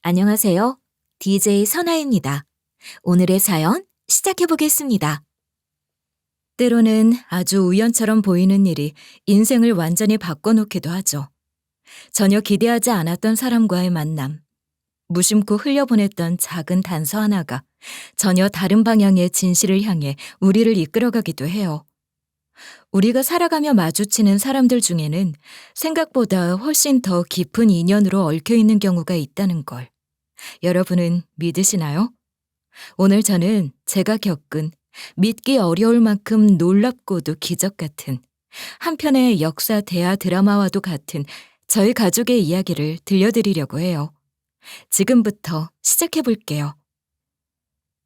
안녕하세요. DJ 선아입니다. 오늘의 사연 시작해 보겠습니다. 때로는 아주 우연처럼 보이는 일이 인생을 완전히 바꿔놓기도 하죠. 전혀 기대하지 않았던 사람과의 만남, 무심코 흘려보냈던 작은 단서 하나가 전혀 다른 방향의 진실을 향해 우리를 이끌어가기도 해요. 우리가 살아가며 마주치는 사람들 중에는 생각보다 훨씬 더 깊은 인연으로 얽혀 있는 경우가 있다는 걸 여러분은 믿으시나요? 오늘 저는 제가 겪은 믿기 어려울 만큼 놀랍고도 기적 같은 한편의 역사 대하 드라마와도 같은 저희 가족의 이야기를 들려드리려고 해요. 지금부터 시작해 볼게요.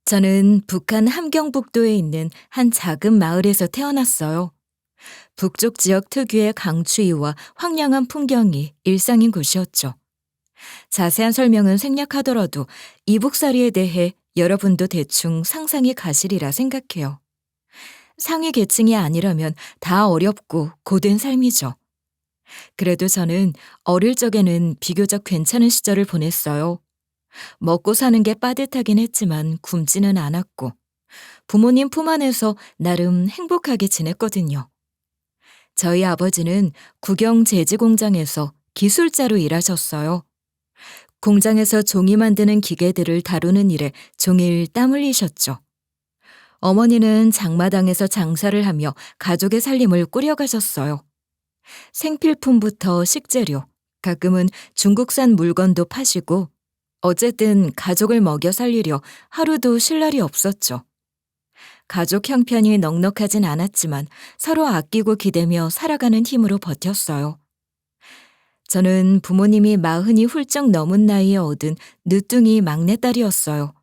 저는 북한 함경북도에 있는 한 작은 마을에서 태어났어요. 북쪽 지역 특유의 강추위와 황량한 풍경이 일상인 곳이었죠. 자세한 설명은 생략하더라도 이북살이에 대해 여러분도 대충 상상이 가시리라 생각해요. 상위 계층이 아니라면 다 어렵고 고된 삶이죠. 그래도 저는 어릴 적에는 비교적 괜찮은 시절을 보냈어요. 먹고 사는 게 빠듯하긴 했지만 굶지는 않았고 부모님 품 안에서 나름 행복하게 지냈거든요. 저희 아버지는 국영 제지 공장에서 기술자로 일하셨어요. 공장에서 종이 만드는 기계들을 다루는 일에 종일 땀 흘리셨죠. 어머니는 장마당에서 장사를 하며 가족의 살림을 꾸려가셨어요. 생필품부터 식재료, 가끔은 중국산 물건도 파시고 어쨌든 가족을 먹여 살리려 하루도 쉴 날이 없었죠. 가족 형편이 넉넉하진 않았지만 서로 아끼고 기대며 살아가는 힘으로 버텼어요. 저는 부모님이 40이 훌쩍 넘은 나이에 얻은 늦둥이 막내딸이었어요.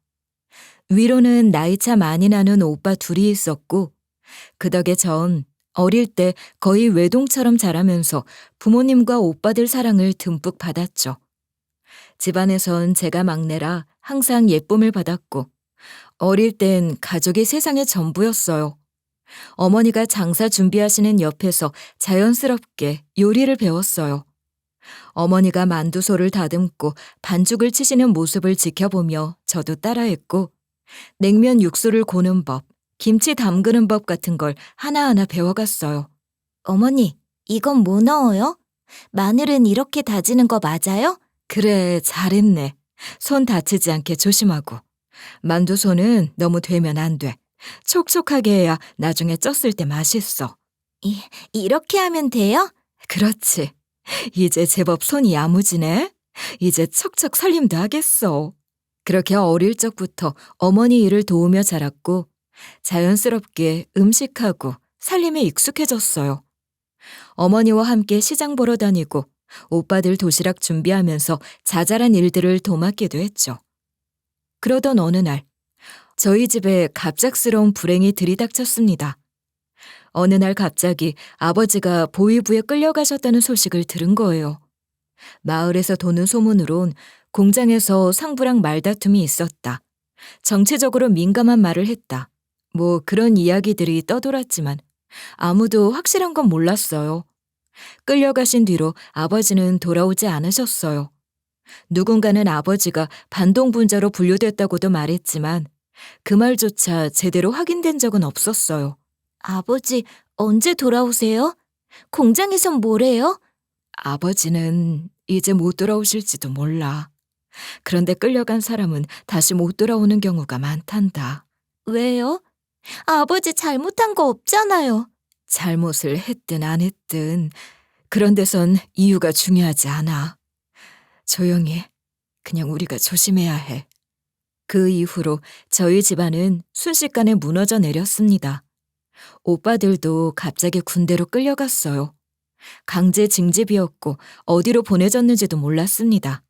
위로는 나이차 많이 나는 오빠 둘이 있었고 그 덕에 전 어릴 때 거의 외동처럼 자라면서 부모님과 오빠들 사랑을 듬뿍 받았죠. 집안에선 제가 막내라 항상 예쁨을 받았고 어릴 땐 가족이 세상의 전부였어요. 어머니가 장사 준비하시는 옆에서 자연스럽게 요리를 배웠어요. 어머니가 만두소를 다듬고 반죽을 치시는 모습을 지켜보며 저도 따라했고 냉면 육수를 고는 법, 김치 담그는 법 같은 걸 하나하나 배워갔어요. 어머니, 이건 뭐 넣어요? 마늘은 이렇게 다지는 거 맞아요? 그래, 잘했네. 손 다치지 않게 조심하고. 만두소는 너무 되면 안 돼. 촉촉하게 해야 나중에 쪘을 때 맛있어. 이렇게 하면 돼요? 그렇지. 이제 제법 손이 야무지네. 이제 척척 살림도 하겠어. 그렇게 어릴 적부터 어머니 일을 도우며 자랐고 자연스럽게 음식하고 살림에 익숙해졌어요. 어머니와 함께 시장 보러 다니고 오빠들 도시락 준비하면서 자잘한 일들을 도맡기도 했죠. 그러던 어느 날 저희 집에 갑작스러운 불행이 들이닥쳤습니다. 어느 날 갑자기 아버지가 보위부에 끌려가셨다는 소식을 들은 거예요. 마을에서 도는 소문으론 공장에서 상부랑 말다툼이 있었다. 정치적으로 민감한 말을 했다. 뭐 그런 이야기들이 떠돌았지만 아무도 확실한 건 몰랐어요. 끌려가신 뒤로 아버지는 돌아오지 않으셨어요. 누군가는 아버지가 반동분자로 분류됐다고도 말했지만 그 말조차 제대로 확인된 적은 없었어요. 아버지, 언제 돌아오세요? 공장에선 뭐래요? 아버지는 이제 못 돌아오실지도 몰라. 그런데 끌려간 사람은 다시 못 돌아오는 경우가 많단다. 왜요? 아버지 잘못한 거 없잖아요. 잘못을 했든 안 했든 그런 데선 이유가 중요하지 않아. 조용히 그냥 우리가 조심해야 해. 그 이후로 저희 집안은 순식간에 무너져 내렸습니다. 오빠들도 갑자기 군대로 끌려갔어요. 강제 징집이었고 어디로 보내졌는지도 몰랐습니다.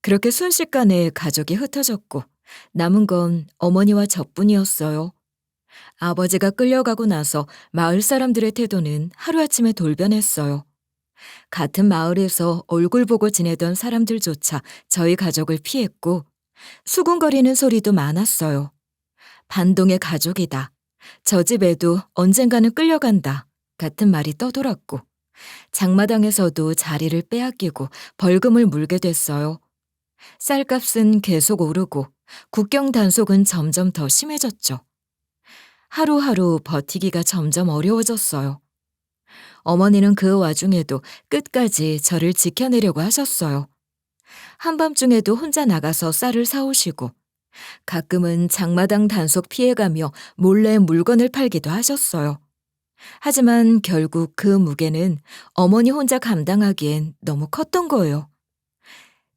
그렇게 순식간에 가족이 흩어졌고 남은 건 어머니와 저뿐이었어요. 아버지가 끌려가고 나서 마을 사람들의 태도는 하루아침에 돌변했어요. 같은 마을에서 얼굴 보고 지내던 사람들조차 저희 가족을 피했고 수군거리는 소리도 많았어요. 반동의 가족이다. 저 집에도 언젠가는 끌려간다. 같은 말이 떠돌았고 장마당에서도 자리를 빼앗기고 벌금을 물게 됐어요. 쌀값은 계속 오르고 국경 단속은 점점 더 심해졌죠. 하루하루 버티기가 점점 어려워졌어요. 어머니는 그 와중에도 끝까지 저를 지켜내려고 하셨어요. 한밤중에도 혼자 나가서 쌀을 사오시고 가끔은 장마당 단속 피해가며 몰래 물건을 팔기도 하셨어요. 하지만 결국 그 무게는 어머니 혼자 감당하기엔 너무 컸던 거예요.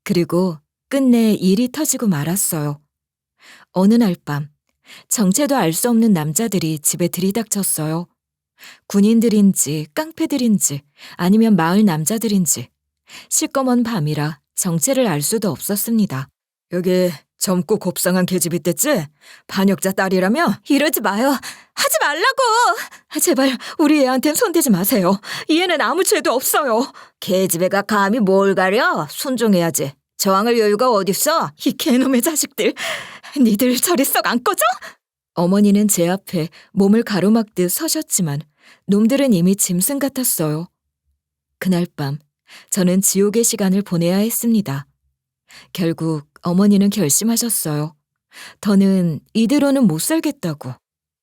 그리고 끝내 일이 터지고 말았어요. 어느 날 밤, 정체도 알 수 없는 남자들이 집에 들이닥쳤어요. 군인들인지 깡패들인지 아니면 마을 남자들인지 시꺼먼 밤이라 정체를 알 수도 없었습니다. 여기 젊고 곱상한 계집이 있댔지? 반역자 딸이라며? 이러지 마요. 하지 말라고! 제발 우리 애한텐 손대지 마세요. 이 애는 아무 죄도 없어요. 계집애가 감히 뭘 가려? 순종해야지. 저항할 여유가 어딨어? 이 개놈의 자식들. 니들 저리 썩 안 꺼져? 어머니는 제 앞에 몸을 가로막듯 서셨지만 놈들은 이미 짐승 같았어요. 그날 밤 저는 지옥의 시간을 보내야 했습니다. 결국 어머니는 결심하셨어요. 더는 이대로는 못 살겠다고.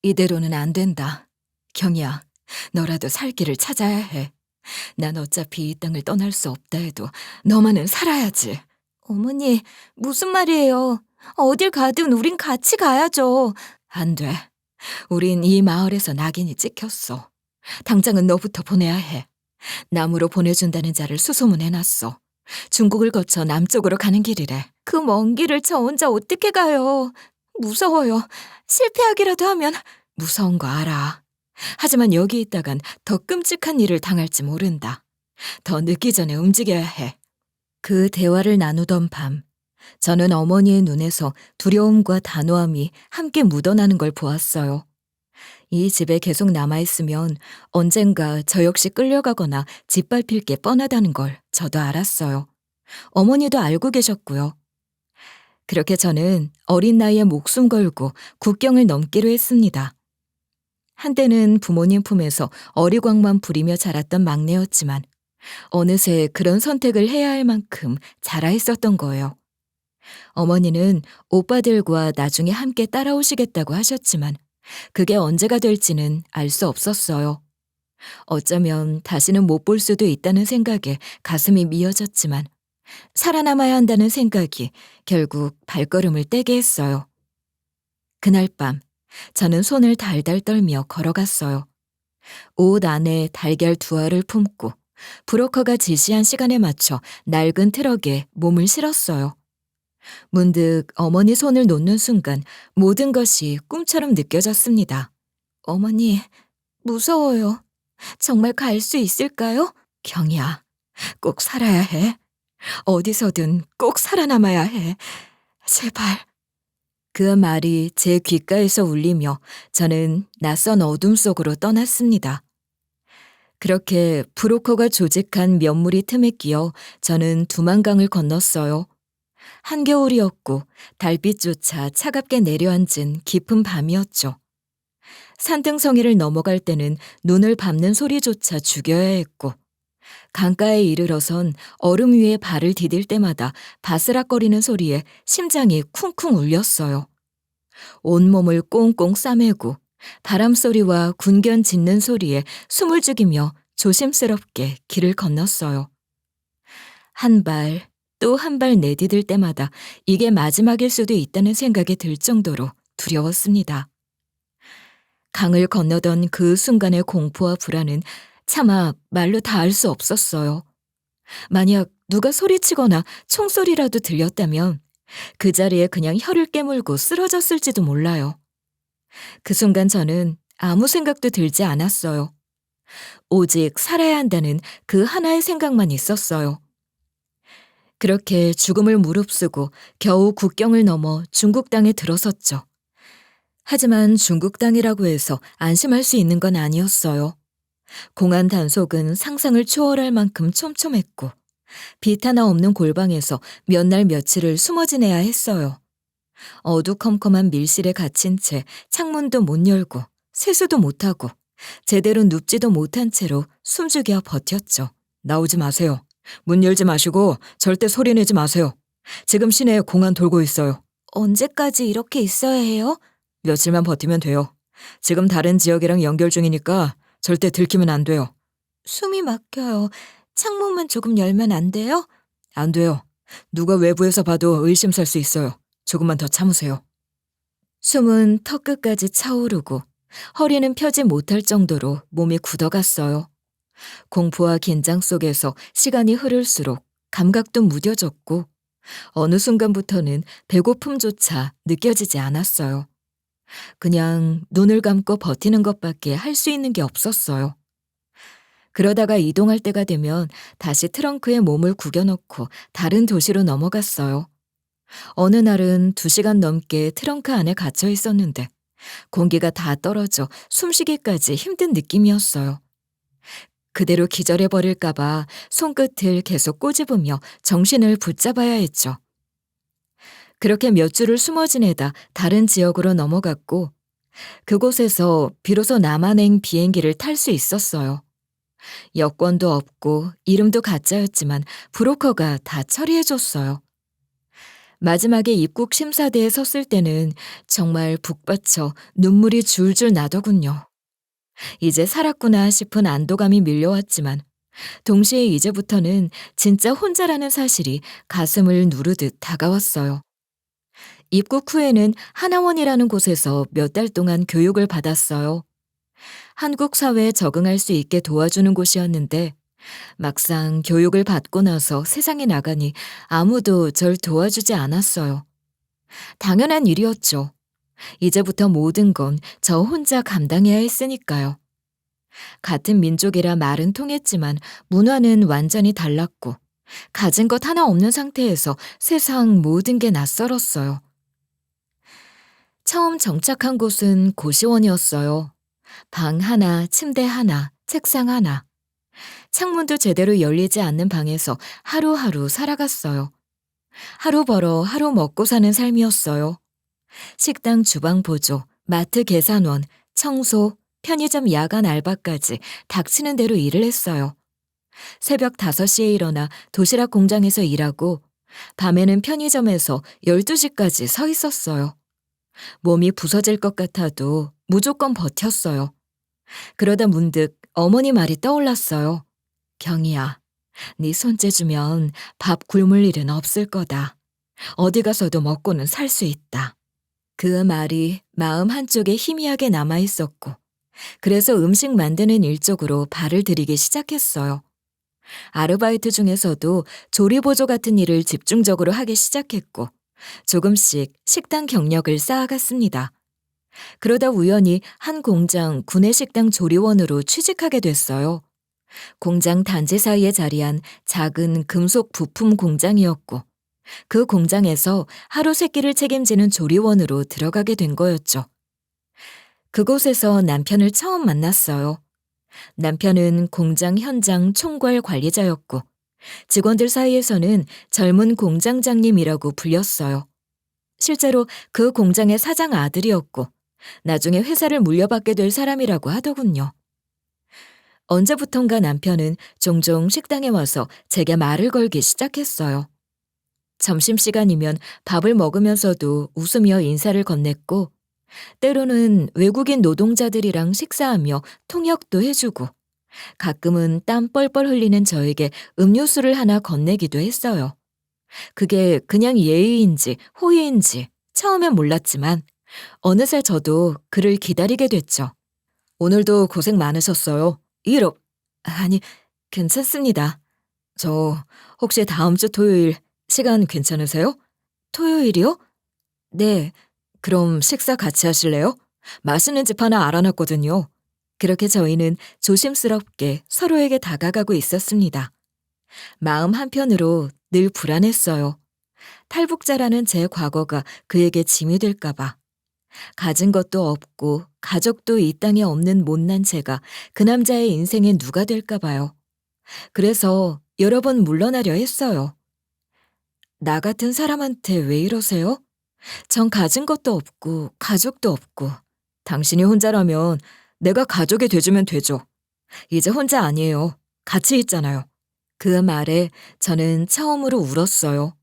이대로는 안 된다. 경이야, 너라도 살 길을 찾아야 해. 난 어차피 이 땅을 떠날 수 없다 해도 너만은 살아야지. 어머니, 무슨 말이에요? 어딜 가든 우린 같이 가야죠. 안 돼. 우린 이 마을에서 낙인이 찍혔어. 당장은 너부터 보내야 해. 남으로 보내준다는 자를 수소문해놨어. 중국을 거쳐 남쪽으로 가는 길이래. 그 먼 길을 저 혼자 어떻게 가요? 무서워요. 실패하기라도 하면. 무서운 거 알아. 하지만 여기 있다간 더 끔찍한 일을 당할지 모른다. 더 늦기 전에 움직여야 해. 그 대화를 나누던 밤, 저는 어머니의 눈에서 두려움과 단호함이 함께 묻어나는 걸 보았어요. 이 집에 계속 남아있으면 언젠가 저 역시 끌려가거나 짓밟힐 게 뻔하다는 걸 저도 알았어요. 어머니도 알고 계셨고요. 그렇게 저는 어린 나이에 목숨 걸고 국경을 넘기로 했습니다. 한때는 부모님 품에서 어리광만 부리며 자랐던 막내였지만 어느새 그런 선택을 해야 할 만큼 자라 있었던 거예요. 어머니는 오빠들과 나중에 함께 따라오시겠다고 하셨지만 그게 언제가 될지는 알 수 없었어요. 어쩌면 다시는 못 볼 수도 있다는 생각에 가슴이 미어졌지만 살아남아야 한다는 생각이 결국 발걸음을 떼게 했어요. 그날 밤 저는 손을 달달 떨며 걸어갔어요. 옷 안에 달걀 두 알을 품고 브로커가 지시한 시간에 맞춰 낡은 트럭에 몸을 실었어요. 문득 어머니 손을 놓는 순간 모든 것이 꿈처럼 느껴졌습니다. 어머니, 무서워요. 정말 갈 수 있을까요? 경이야, 꼭 살아야 해. 어디서든 꼭 살아남아야 해. 제발. 그 말이 제 귓가에서 울리며 저는 낯선 어둠 속으로 떠났습니다. 그렇게 브로커가 조직한 몇 무리 틈에 끼어 저는 두만강을 건넜어요. 한겨울이었고 달빛조차 차갑게 내려앉은 깊은 밤이었죠. 산등성이를 넘어갈 때는 눈을 밟는 소리조차 죽여야 했고 강가에 이르러선 얼음 위에 발을 디딜 때마다 바스락거리는 소리에 심장이 쿵쿵 울렸어요. 온몸을 꽁꽁 싸매고 바람소리와 군견 짖는 소리에 숨을 죽이며 조심스럽게 길을 건넜어요. 한 발, 또 한 발 내디딜 때마다 이게 마지막일 수도 있다는 생각이 들 정도로 두려웠습니다. 강을 건너던 그 순간의 공포와 불안은 차마 말로 다 할 수 없었어요. 만약 누가 소리치거나 총소리라도 들렸다면 그 자리에 그냥 혀를 깨물고 쓰러졌을지도 몰라요. 그 순간 저는 아무 생각도 들지 않았어요. 오직 살아야 한다는 그 하나의 생각만 있었어요. 그렇게 죽음을 무릅쓰고 겨우 국경을 넘어 중국 땅에 들어섰죠. 하지만 중국 땅이라고 해서 안심할 수 있는 건 아니었어요. 공안 단속은 상상을 초월할 만큼 촘촘했고 빛 하나 없는 골방에서 몇 날 며칠을 숨어 지내야 했어요. 어두컴컴한 밀실에 갇힌 채 창문도 못 열고 세수도 못하고 제대로 눕지도 못한 채로 숨죽여 버텼죠. 나오지 마세요. 문 열지 마시고 절대 소리 내지 마세요. 지금 시내에 공안 돌고 있어요. 언제까지 이렇게 있어야 해요? 며칠만 버티면 돼요. 지금 다른 지역이랑 연결 중이니까 절대 들키면 안 돼요. 숨이 막혀요. 창문만 조금 열면 안 돼요? 안 돼요. 누가 외부에서 봐도 의심살 수 있어요. 조금만 더 참으세요. 숨은 턱 끝까지 차오르고 허리는 펴지 못할 정도로 몸이 굳어갔어요. 공포와 긴장 속에서 시간이 흐를수록 감각도 무뎌졌고 어느 순간부터는 배고픔조차 느껴지지 않았어요. 그냥 눈을 감고 버티는 것밖에 할 수 있는 게 없었어요. 그러다가 이동할 때가 되면 다시 트렁크에 몸을 구겨넣고 다른 도시로 넘어갔어요. 어느 날은 2시간 넘게 트렁크 안에 갇혀 있었는데 공기가 다 떨어져 숨쉬기까지 힘든 느낌이었어요. 그대로 기절해버릴까봐 손끝을 계속 꼬집으며 정신을 붙잡아야 했죠. 그렇게 몇 주를 숨어 지내다 다른 지역으로 넘어갔고 그곳에서 비로소 남한행 비행기를 탈 수 있었어요. 여권도 없고 이름도 가짜였지만 브로커가 다 처리해줬어요. 마지막에 입국 심사대에 섰을 때는 정말 북받쳐 눈물이 줄줄 나더군요. 이제 살았구나 싶은 안도감이 밀려왔지만 동시에 이제부터는 진짜 혼자라는 사실이 가슴을 누르듯 다가왔어요. 입국 후에는 하나원이라는 곳에서 몇 달 동안 교육을 받았어요. 한국 사회에 적응할 수 있게 도와주는 곳이었는데 막상 교육을 받고 나서 세상에 나가니 아무도 절 도와주지 않았어요. 당연한 일이었죠. 이제부터 모든 건 저 혼자 감당해야 했으니까요. 같은 민족이라 말은 통했지만 문화는 완전히 달랐고 가진 것 하나 없는 상태에서 세상 모든 게 낯설었어요. 처음 정착한 곳은 고시원이었어요. 방 하나, 침대 하나, 책상 하나. 창문도 제대로 열리지 않는 방에서 하루하루 살아갔어요. 하루 벌어 하루 먹고 사는 삶이었어요. 식당 주방 보조, 마트 계산원, 청소, 편의점 야간 알바까지 닥치는 대로 일을 했어요. 새벽 5시에 일어나 도시락 공장에서 일하고 밤에는 편의점에서 12시까지 서 있었어요. 몸이 부서질 것 같아도 무조건 버텼어요. 그러다 문득 어머니 말이 떠올랐어요. 경이야, 네 손재 주면 밥 굶을 일은 없을 거다. 어디 가서도 먹고는 살 수 있다. 그 말이 마음 한쪽에 희미하게 남아있었고 그래서 음식 만드는 일 쪽으로 발을 들이기 시작했어요. 아르바이트 중에서도 조리보조 같은 일을 집중적으로 하기 시작했고 조금씩 식당 경력을 쌓아갔습니다. 그러다 우연히 한 공장 구내식당 조리원으로 취직하게 됐어요. 공장 단지 사이에 자리한 작은 금속 부품 공장이었고 그 공장에서 하루 세끼를 책임지는 조리원으로 들어가게 된 거였죠. 그곳에서 남편을 처음 만났어요. 남편은 공장 현장 총괄 관리자였고 직원들 사이에서는 젊은 공장장님이라고 불렸어요. 실제로 그 공장의 사장 아들이었고 나중에 회사를 물려받게 될 사람이라고 하더군요. 언제부턴가 남편은 종종 식당에 와서 제게 말을 걸기 시작했어요. 점심시간이면 밥을 먹으면서도 웃으며 인사를 건넸고 때로는 외국인 노동자들이랑 식사하며 통역도 해주고 가끔은 땀 뻘뻘 흘리는 저에게 음료수를 하나 건네기도 했어요. 그게 그냥 예의인지 호의인지 처음엔 몰랐지만 어느새 저도 그를 기다리게 됐죠. 오늘도 고생 많으셨어요. 아니, 괜찮습니다. 저 혹시 다음 주 토요일 시간 괜찮으세요? 토요일이요? 네, 그럼 식사 같이 하실래요? 맛있는 집 하나 알아놨거든요. 그렇게 저희는 조심스럽게 서로에게 다가가고 있었습니다. 마음 한편으로 늘 불안했어요. 탈북자라는 제 과거가 그에게 짐이 될까봐. 가진 것도 없고 가족도 이 땅에 없는 못난 제가 그 남자의 인생에 누가 될까봐요. 그래서 여러 번 물러나려 했어요. 나 같은 사람한테 왜 이러세요? 전 가진 것도 없고 가족도 없고 당신이 혼자라면 내가 가족이 돼주면 되죠. 이제 혼자 아니에요. 같이 있잖아요. 그 말에 저는 처음으로 울었어요.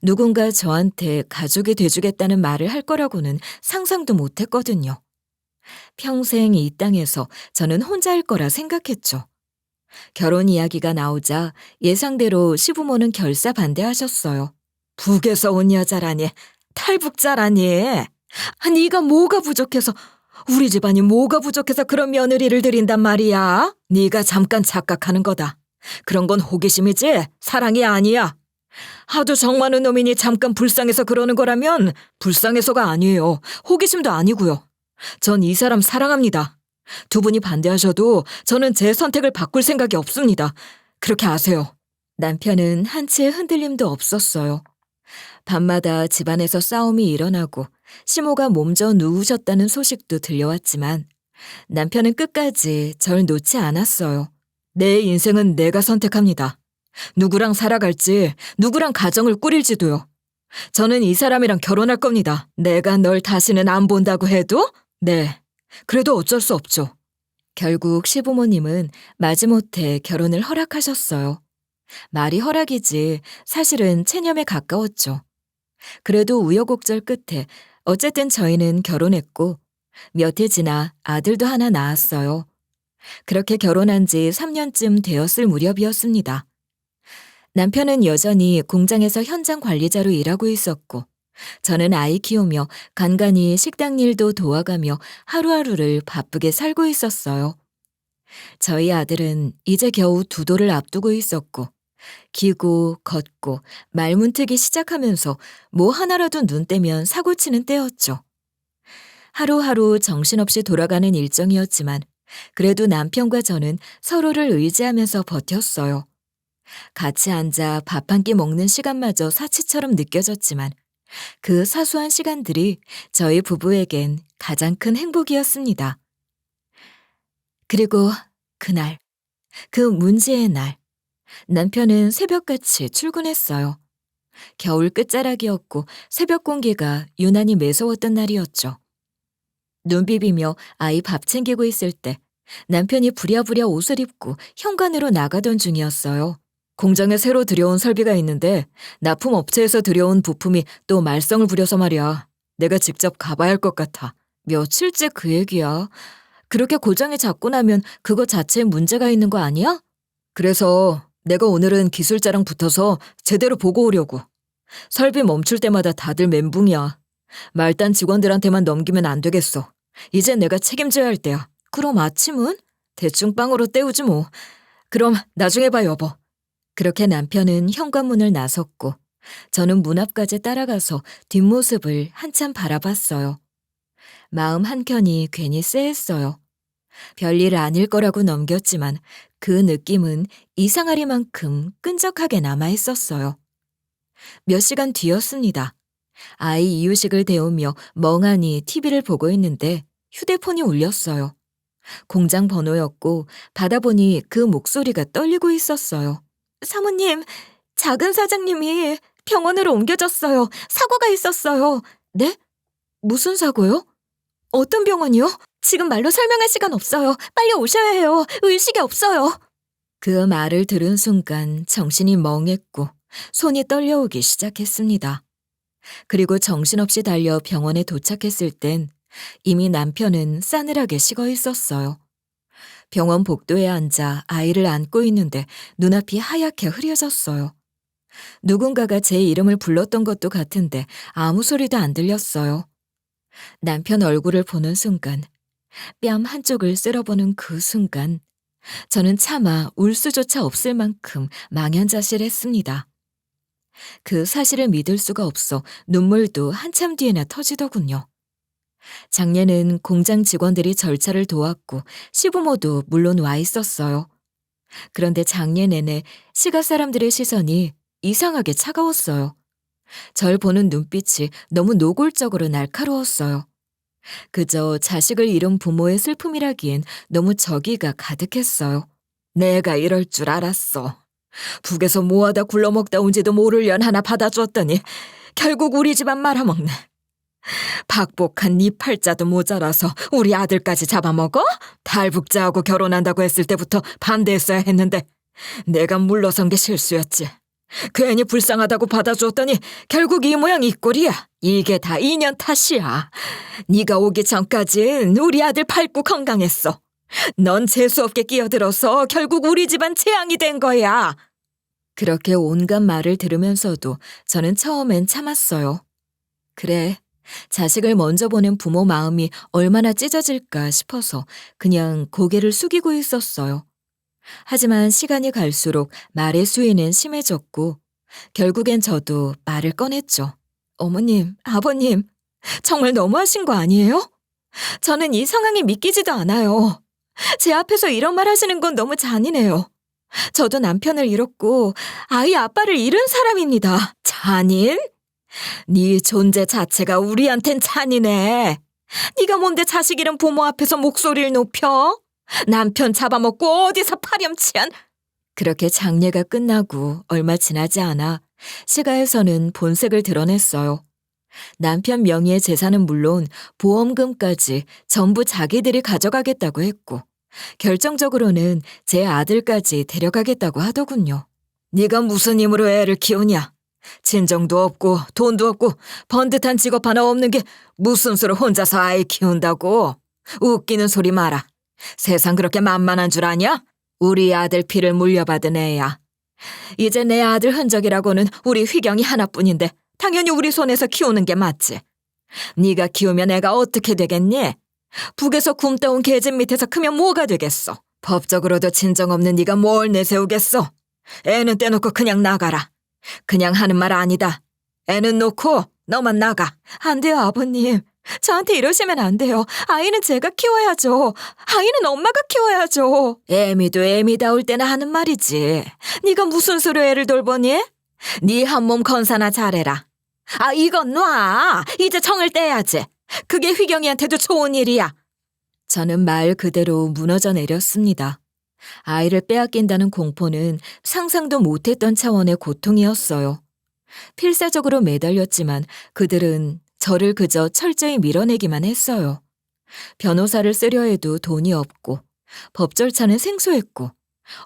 누군가 저한테 가족이 돼주겠다는 말을 할 거라고는 상상도 못했거든요. 평생 이 땅에서 저는 혼자일 거라 생각했죠. 결혼 이야기가 나오자 예상대로 시부모는 결사 반대하셨어요. 북에서 온 여자라니, 탈북자라니. 네가 뭐가 부족해서, 우리 집안이 뭐가 부족해서 그런 며느리를 들인단 말이야? 네가 잠깐 착각하는 거다. 그런 건 호기심이지 사랑이 아니야. 하도 정 많은 놈이니 잠깐 불쌍해서 그러는 거라면 불쌍해서가 아니에요. 호기심도 아니고요. 전 이 사람 사랑합니다. 두 분이 반대하셔도 저는 제 선택을 바꿀 생각이 없습니다. 그렇게 아세요. 남편은 한치의 흔들림도 없었어요. 밤마다 집안에서 싸움이 일어나고 시모가 몸져 누우셨다는 소식도 들려왔지만 남편은 끝까지 절 놓지 않았어요. 내 인생은 내가 선택합니다. 누구랑 살아갈지, 누구랑 가정을 꾸릴지도요. 저는 이 사람이랑 결혼할 겁니다. 내가 널 다시는 안 본다고 해도? 네. 그래도 어쩔 수 없죠. 결국 시부모님은 마지못해 결혼을 허락하셨어요. 말이 허락이지 사실은 체념에 가까웠죠. 그래도 우여곡절 끝에 어쨌든 저희는 결혼했고 몇 해 지나 아들도 하나 낳았어요. 그렇게 결혼한 지 3년쯤 되었을 무렵이었습니다. 남편은 여전히 공장에서 현장 관리자로 일하고 있었고 저는 아이 키우며 간간히 식당 일도 도와가며 하루하루를 바쁘게 살고 있었어요. 저희 아들은 이제 겨우 2돌을 앞두고 있었고 기고 걷고 말문트기 시작하면서 뭐 하나라도 눈 떼면 사고치는 때였죠. 하루하루 정신없이 돌아가는 일정이었지만 그래도 남편과 저는 서로를 의지하면서 버텼어요. 같이 앉아 밥 한 끼 먹는 시간마저 사치처럼 느껴졌지만 그 사소한 시간들이 저희 부부에겐 가장 큰 행복이었습니다. 그리고 그날, 그 문제의 날, 남편은 새벽같이 출근했어요. 겨울 끝자락이었고 새벽 공기가 유난히 매서웠던 날이었죠. 눈 비비며 아이 밥 챙기고 있을 때 남편이 부랴부랴 옷을 입고 현관으로 나가던 중이었어요. 공장에 새로 들여온 설비가 있는데 납품업체에서 들여온 부품이 또 말썽을 부려서 말이야. 내가 직접 가봐야 할 것 같아. 며칠째 그 얘기야. 그렇게 고장이 잦고 나면 그거 자체에 문제가 있는 거 아니야? 그래서 내가 오늘은 기술자랑 붙어서 제대로 보고 오려고. 설비 멈출 때마다 다들 멘붕이야. 말단 직원들한테만 넘기면 안 되겠어. 이제 내가 책임져야 할 때야. 그럼 아침은? 대충 빵으로 때우지 뭐. 그럼 나중에 봐 여보. 그렇게 남편은 현관문을 나섰고 저는 문 앞까지 따라가서 뒷모습을 한참 바라봤어요. 마음 한켠이 괜히 쎄했어요. 별일 아닐 거라고 넘겼지만 그 느낌은 이상하리만큼 끈적하게 남아있었어요. 몇 시간 뒤였습니다. 아이 이유식을 데우며 멍하니 TV를 보고 있는데 휴대폰이 울렸어요. 공장 번호였고 받아보니 그 목소리가 떨리고 있었어요. 사모님, 작은 사장님이 병원으로 옮겨졌어요. 사고가 있었어요. 네? 무슨 사고요? 어떤 병원이요? 지금 말로 설명할 시간 없어요. 빨리 오셔야 해요. 의식이 없어요. 그 말을 들은 순간 정신이 멍했고 손이 떨려오기 시작했습니다. 그리고 정신없이 달려 병원에 도착했을 땐 이미 남편은 싸늘하게 식어 있었어요. 병원 복도에 앉아 아이를 안고 있는데 눈앞이 하얗게 흐려졌어요. 누군가가 제 이름을 불렀던 것도 같은데 아무 소리도 안 들렸어요. 남편 얼굴을 보는 순간, 뺨 한쪽을 쓸어보는 그 순간 저는 차마 울 수조차 없을 만큼 망연자실했습니다. 그 사실을 믿을 수가 없어 눈물도 한참 뒤에나 터지더군요. 장례는 공장 직원들이 절차를 도왔고 시부모도 물론 와 있었어요. 그런데 장례 내내 시가 사람들의 시선이 이상하게 차가웠어요. 절 보는 눈빛이 너무 노골적으로 날카로웠어요. 그저 자식을 잃은 부모의 슬픔이라기엔 너무 적의가 가득했어요. 내가 이럴 줄 알았어. 북에서 뭐하다 굴러먹다 온지도 모를 년 하나 받아주었더니 결국 우리 집안 말아먹네. 박복한 네 팔자도 모자라서 우리 아들까지 잡아먹어? 탈북자하고 결혼한다고 했을 때부터 반대했어야 했는데 내가 물러선 게 실수였지. 괜히 불쌍하다고 받아줬더니 결국 이 모양 이 꼴이야. 이게 다 인연 탓이야. 네가 오기 전까진 우리 아들 밝고 건강했어. 넌 재수없게 끼어들어서 결국 우리 집안 재앙이 된 거야. 그렇게 온갖 말을 들으면서도 저는 처음엔 참았어요. 그래, 자식을 먼저 보는 부모 마음이 얼마나 찢어질까 싶어서 그냥 고개를 숙이고 있었어요. 하지만 시간이 갈수록 말의 수위는 심해졌고 결국엔 저도 말을 꺼냈죠. 어머님, 아버님, 정말 너무하신 거 아니에요? 저는 이 상황이 믿기지도 않아요. 제 앞에서 이런 말 하시는 건 너무 잔인해요. 저도 남편을 잃었고 아이 아빠를 잃은 사람입니다. 잔인? 네 존재 자체가 우리한텐 잔인해. 네가 뭔데 자식 잃은 부모 앞에서 목소리를 높여? 남편 잡아먹고 어디서 파렴치한. 그렇게 장례가 끝나고 얼마 지나지 않아 시가에서는 본색을 드러냈어요. 남편 명의의 재산은 물론 보험금까지 전부 자기들이 가져가겠다고 했고 결정적으로는 제 아들까지 데려가겠다고 하더군요. 네가 무슨 힘으로 애를 키우냐? 친정도 없고 돈도 없고 번듯한 직업 하나 없는 게 무슨 수로 혼자서 아이 키운다고? 웃기는 소리 마라. 세상 그렇게 만만한 줄 아냐? 우리 아들 피를 물려받은 애야. 이제 내 아들 흔적이라고는 우리 휘경이 하나뿐인데 당연히 우리 손에서 키우는 게 맞지. 네가 키우면 애가 어떻게 되겠니? 북에서 굶떠온 계집 밑에서 크면 뭐가 되겠어? 법적으로도 친정 없는 네가 뭘 내세우겠어? 애는 떼놓고 그냥 나가라. 그냥 하는 말 아니다. 애는 놓고 너만 나가. 안 돼요, 아버님. 저한테 이러시면 안 돼요. 아이는 제가 키워야죠. 아이는 엄마가 키워야죠. 애미도 애미다울 때나 하는 말이지. 네가 무슨 수로 애를 돌보니? 네 한 몸 건사나 잘해라. 아, 이건 놔. 이제 정을 떼야지. 그게 휘경이한테도 좋은 일이야. 저는 말 그대로 무너져 내렸습니다. 아이를 빼앗긴다는 공포는 상상도 못했던 차원의 고통이었어요. 필사적으로 매달렸지만 그들은 저를 그저 철저히 밀어내기만 했어요. 변호사를 쓰려 해도 돈이 없고 법 절차는 생소했고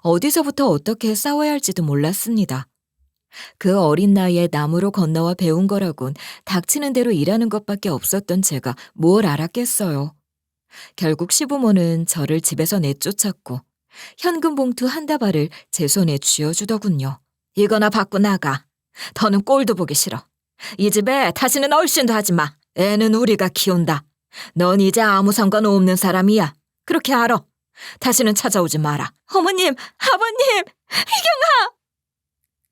어디서부터 어떻게 싸워야 할지도 몰랐습니다. 그 어린 나이에 남으로 건너와 배운 거라곤 닥치는 대로 일하는 것밖에 없었던 제가 뭘 알았겠어요. 결국 시부모는 저를 집에서 내쫓았고 현금 봉투 한 다발을 제 손에 쥐어주더군요. 이거나 받고 나가. 더는 꼴도 보기 싫어. 이 집에 다시는 얼씬도 하지 마. 애는 우리가 키운다. 넌 이제 아무 상관없는 사람이야. 그렇게 알아. 다시는 찾아오지 마라. 어머님, 아버님, 희경아!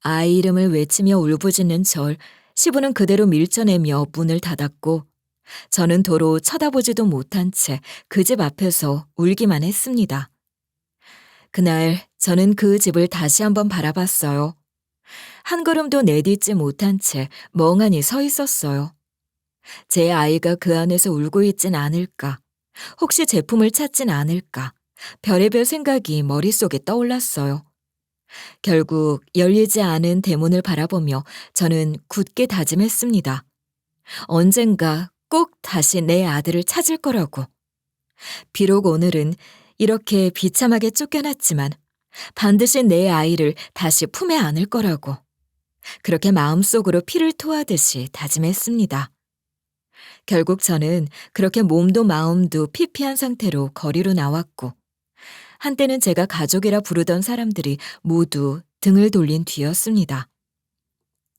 아이 이름을 외치며 울부짖는 절, 시부는 그대로 밀쳐내며 문을 닫았고 저는 도로 쳐다보지도 못한 채 그 집 앞에서 울기만 했습니다. 그날 저는 그 집을 다시 한번 바라봤어요. 한 걸음도 내딛지 못한 채 멍하니 서 있었어요. 제 아이가 그 안에서 울고 있진 않을까, 혹시 제품을 찾진 않을까, 별의별 생각이 머릿속에 떠올랐어요. 결국 열리지 않은 대문을 바라보며 저는 굳게 다짐했습니다. 언젠가 꼭 다시 내 아들을 찾을 거라고. 비록 오늘은 이렇게 비참하게 쫓겨났지만 반드시 내 아이를 다시 품에 안을 거라고. 그렇게 마음속으로 피를 토하듯이 다짐했습니다. 결국 저는 그렇게 몸도 마음도 피폐한 상태로 거리로 나왔고 한때는 제가 가족이라 부르던 사람들이 모두 등을 돌린 뒤였습니다.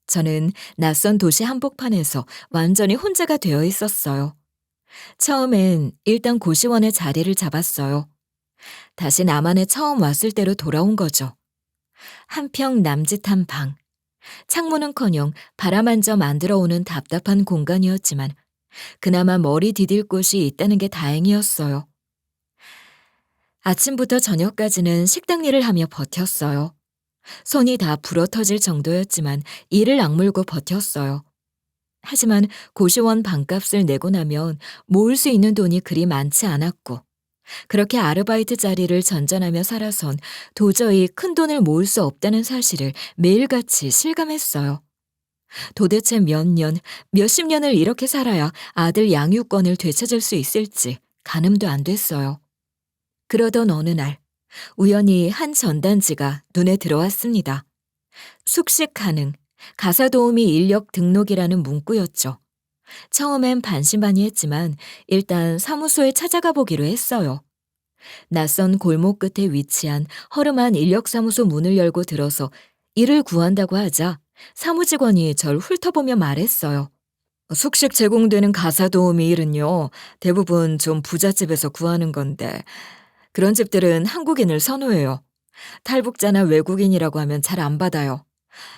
저는 낯선 도시 한복판에서 완전히 혼자가 되어 있었어요. 처음엔 일단 고시원에 자리를 잡았어요. 다시 나만의 처음 왔을 때로 돌아온 거죠. 한평 남짓한 방. 창문은커녕 바람 한 점 안 들어오는 답답한 공간이었지만 그나마 머리 디딜 곳이 있다는 게 다행이었어요. 아침부터 저녁까지는 식당 일을 하며 버텼어요. 손이 다 부러터질 정도였지만 이를 악물고 버텼어요. 하지만 고시원 방값을 내고 나면 모을 수 있는 돈이 그리 많지 않았고 그렇게 아르바이트 자리를 전전하며 살아선 도저히 큰 돈을 모을 수 없다는 사실을 매일같이 실감했어요. 도대체 몇 년, 몇십 년을 이렇게 살아야 아들 양육권을 되찾을 수 있을지 가늠도 안 됐어요. 그러던 어느 날 우연히 한 전단지가 눈에 들어왔습니다. 숙식 가능, 가사 도우미 인력 등록이라는 문구였죠. 처음엔 반신반의했지만 일단 사무소에 찾아가 보기로 했어요. 낯선 골목 끝에 위치한 허름한 인력사무소 문을 열고 들어서 일을 구한다고 하자 사무직원이 절 훑어보며 말했어요. 숙식 제공되는 가사도우미 일은요, 대부분 좀 부잣집에서 구하는 건데, 그런 집들은 한국인을 선호해요. 탈북자나 외국인이라고 하면 잘 안 받아요.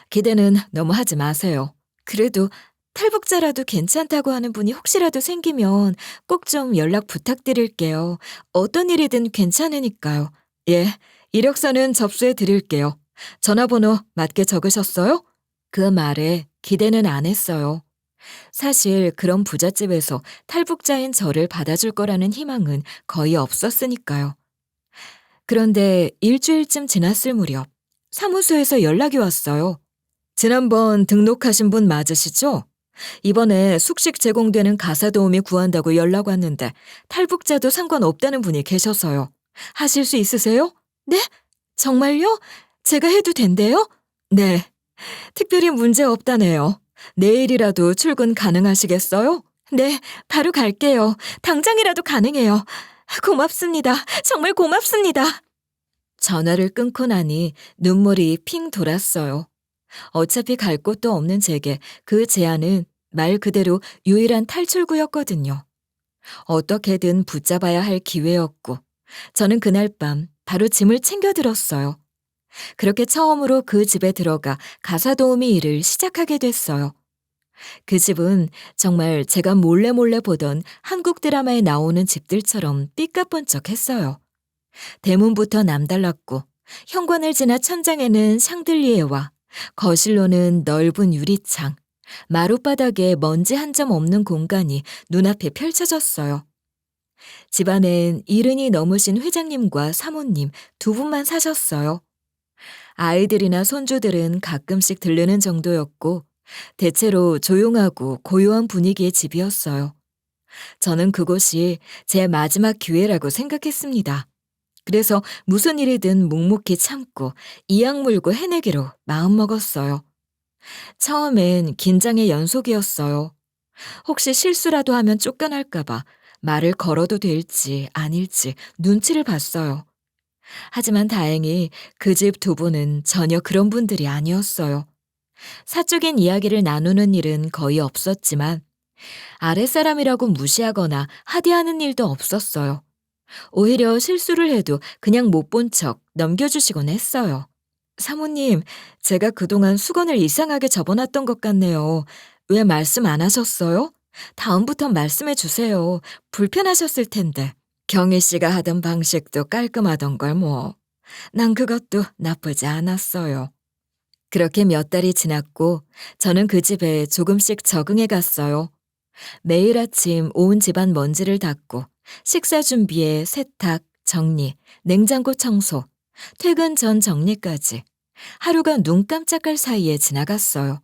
기대는 너무 하지 마세요. 그래도 탈북자라도 괜찮다고 하는 분이 혹시라도 생기면 꼭 좀 연락 부탁드릴게요. 어떤 일이든 괜찮으니까요. 예, 이력서는 접수해 드릴게요. 전화번호 맞게 적으셨어요? 그 말에 기대는 안 했어요. 사실 그런 부잣집에서 탈북자인 저를 받아줄 거라는 희망은 거의 없었으니까요. 그런데 일주일쯤 지났을 무렵 사무소에서 연락이 왔어요. 지난번 등록하신 분 맞으시죠? 이번에 숙식 제공되는 가사도우미 구한다고 연락 왔는데 탈북자도 상관없다는 분이 계셔서요. 하실 수 있으세요? 네? 정말요? 제가 해도 된대요? 네. 특별히 문제 없다네요. 내일이라도 출근 가능하시겠어요? 네, 바로 갈게요. 당장이라도 가능해요. 고맙습니다. 정말 고맙습니다. 전화를 끊고 나니 눈물이 핑 돌았어요. 어차피 갈 곳도 없는 제게 그 제안은 말 그대로 유일한 탈출구였거든요. 어떻게든 붙잡아야 할 기회였고, 저는 그날 밤 바로 짐을 챙겨 들었어요. 그렇게 처음으로 그 집에 들어가 가사도우미 일을 시작하게 됐어요. 그 집은 정말 제가 몰래 보던 한국 드라마에 나오는 집들처럼 삐까뻔쩍했어요. 대문부터 남달랐고 현관을 지나 천장에는 샹들리에와 거실로는 넓은 유리창, 마룻바닥에 먼지 한 점 없는 공간이 눈앞에 펼쳐졌어요. 집안엔 70이 넘으신 회장님과 사모님 두 분만 사셨어요. 아이들이나 손주들은 가끔씩 들르는 정도였고 대체로 조용하고 고요한 분위기의 집이었어요. 저는 그곳이 제 마지막 기회라고 생각했습니다. 그래서 무슨 일이든 묵묵히 참고 이악 물고 해내기로 마음먹었어요. 처음엔 긴장의 연속이었어요. 혹시 실수라도 하면 쫓겨날까봐 말을 걸어도 될지 아닐지 눈치를 봤어요. 하지만 다행히 그 집 두 분은 전혀 그런 분들이 아니었어요. 사적인 이야기를 나누는 일은 거의 없었지만 아랫사람이라고 무시하거나 하대하는 일도 없었어요. 오히려 실수를 해도 그냥 못 본 척 넘겨주시곤 했어요. 사모님, 제가 그동안 수건을 이상하게 접어놨던 것 같네요. 왜 말씀 안 하셨어요? 다음부턴 말씀해 주세요. 불편하셨을 텐데. 경희 씨가 하던 방식도 깔끔하던 걸 뭐. 난 그것도 나쁘지 않았어요. 그렇게 몇 달이 지났고 저는 그 집에 조금씩 적응해 갔어요. 매일 아침 온 집안 먼지를 닦고 식사 준비에 세탁, 정리, 냉장고 청소, 퇴근 전 정리까지 하루가 눈 깜짝할 사이에 지나갔어요.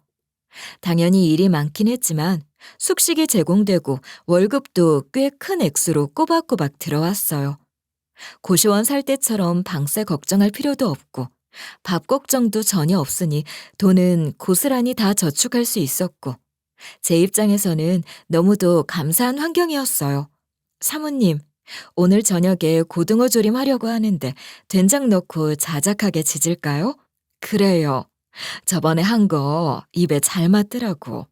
당연히 일이 많긴 했지만 숙식이 제공되고 월급도 꽤 큰 액수로 꼬박꼬박 들어왔어요. 고시원 살 때처럼 방세 걱정할 필요도 없고 밥 걱정도 전혀 없으니 돈은 고스란히 다 저축할 수 있었고 제 입장에서는 너무도 감사한 환경이었어요. 사모님, 오늘 저녁에 고등어 조림 하려고 하는데 된장 넣고 자작하게 지질까요? 그래요. 저번에 한 거 입에 잘 맞더라고.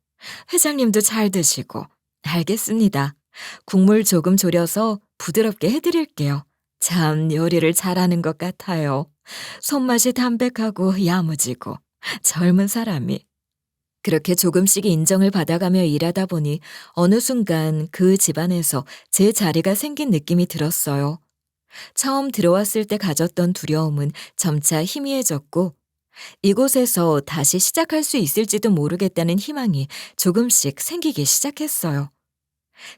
회장님도 잘 드시고. 알겠습니다. 국물 조금 졸여서 부드럽게 해드릴게요. 참 요리를 잘하는 것 같아요. 손맛이 담백하고 야무지고 젊은 사람이. 그렇게 조금씩 인정을 받아가며 일하다 보니 어느 순간 그 집안에서 제 자리가 생긴 느낌이 들었어요. 처음 들어왔을 때 가졌던 두려움은 점차 희미해졌고 이곳에서 다시 시작할 수 있을지도 모르겠다는 희망이 조금씩 생기기 시작했어요.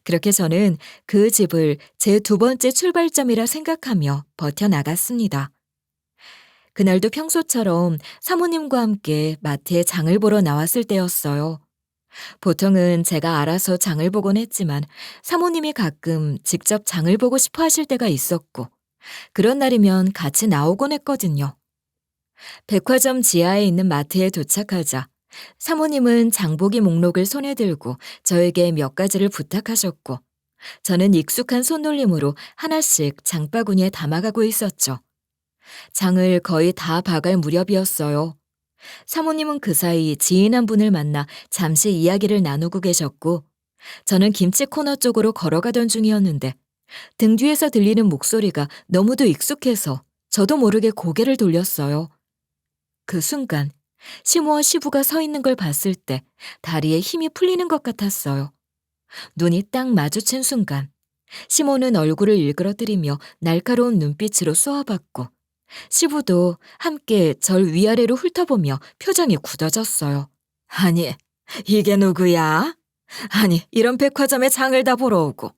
그렇게 저는 그 집을 제 두 번째 출발점이라 생각하며 버텨나갔습니다. 그날도 평소처럼 사모님과 함께 마트에 장을 보러 나왔을 때였어요. 보통은 제가 알아서 장을 보곤 했지만 사모님이 가끔 직접 장을 보고 싶어 하실 때가 있었고 그런 날이면 같이 나오곤 했거든요. 백화점 지하에 있는 마트에 도착하자 사모님은 장보기 목록을 손에 들고 저에게 몇 가지를 부탁하셨고 저는 익숙한 손놀림으로 하나씩 장바구니에 담아가고 있었죠. 장을 거의 다 봐갈 무렵이었어요. 사모님은 그 사이 지인 한 분을 만나 잠시 이야기를 나누고 계셨고 저는 김치 코너 쪽으로 걸어가던 중이었는데 등 뒤에서 들리는 목소리가 너무도 익숙해서 저도 모르게 고개를 돌렸어요. 그 순간 시모와 시부가 서 있는 걸 봤을 때 다리에 힘이 풀리는 것 같았어요. 눈이 딱 마주친 순간 시모는 얼굴을 일그러뜨리며 날카로운 눈빛으로 쏘아봤고 시부도 함께 절 위아래로 훑어보며 표정이 굳어졌어요. 아니, 이게 누구야? 아니, 이런 백화점에 장을 다 보러 오고.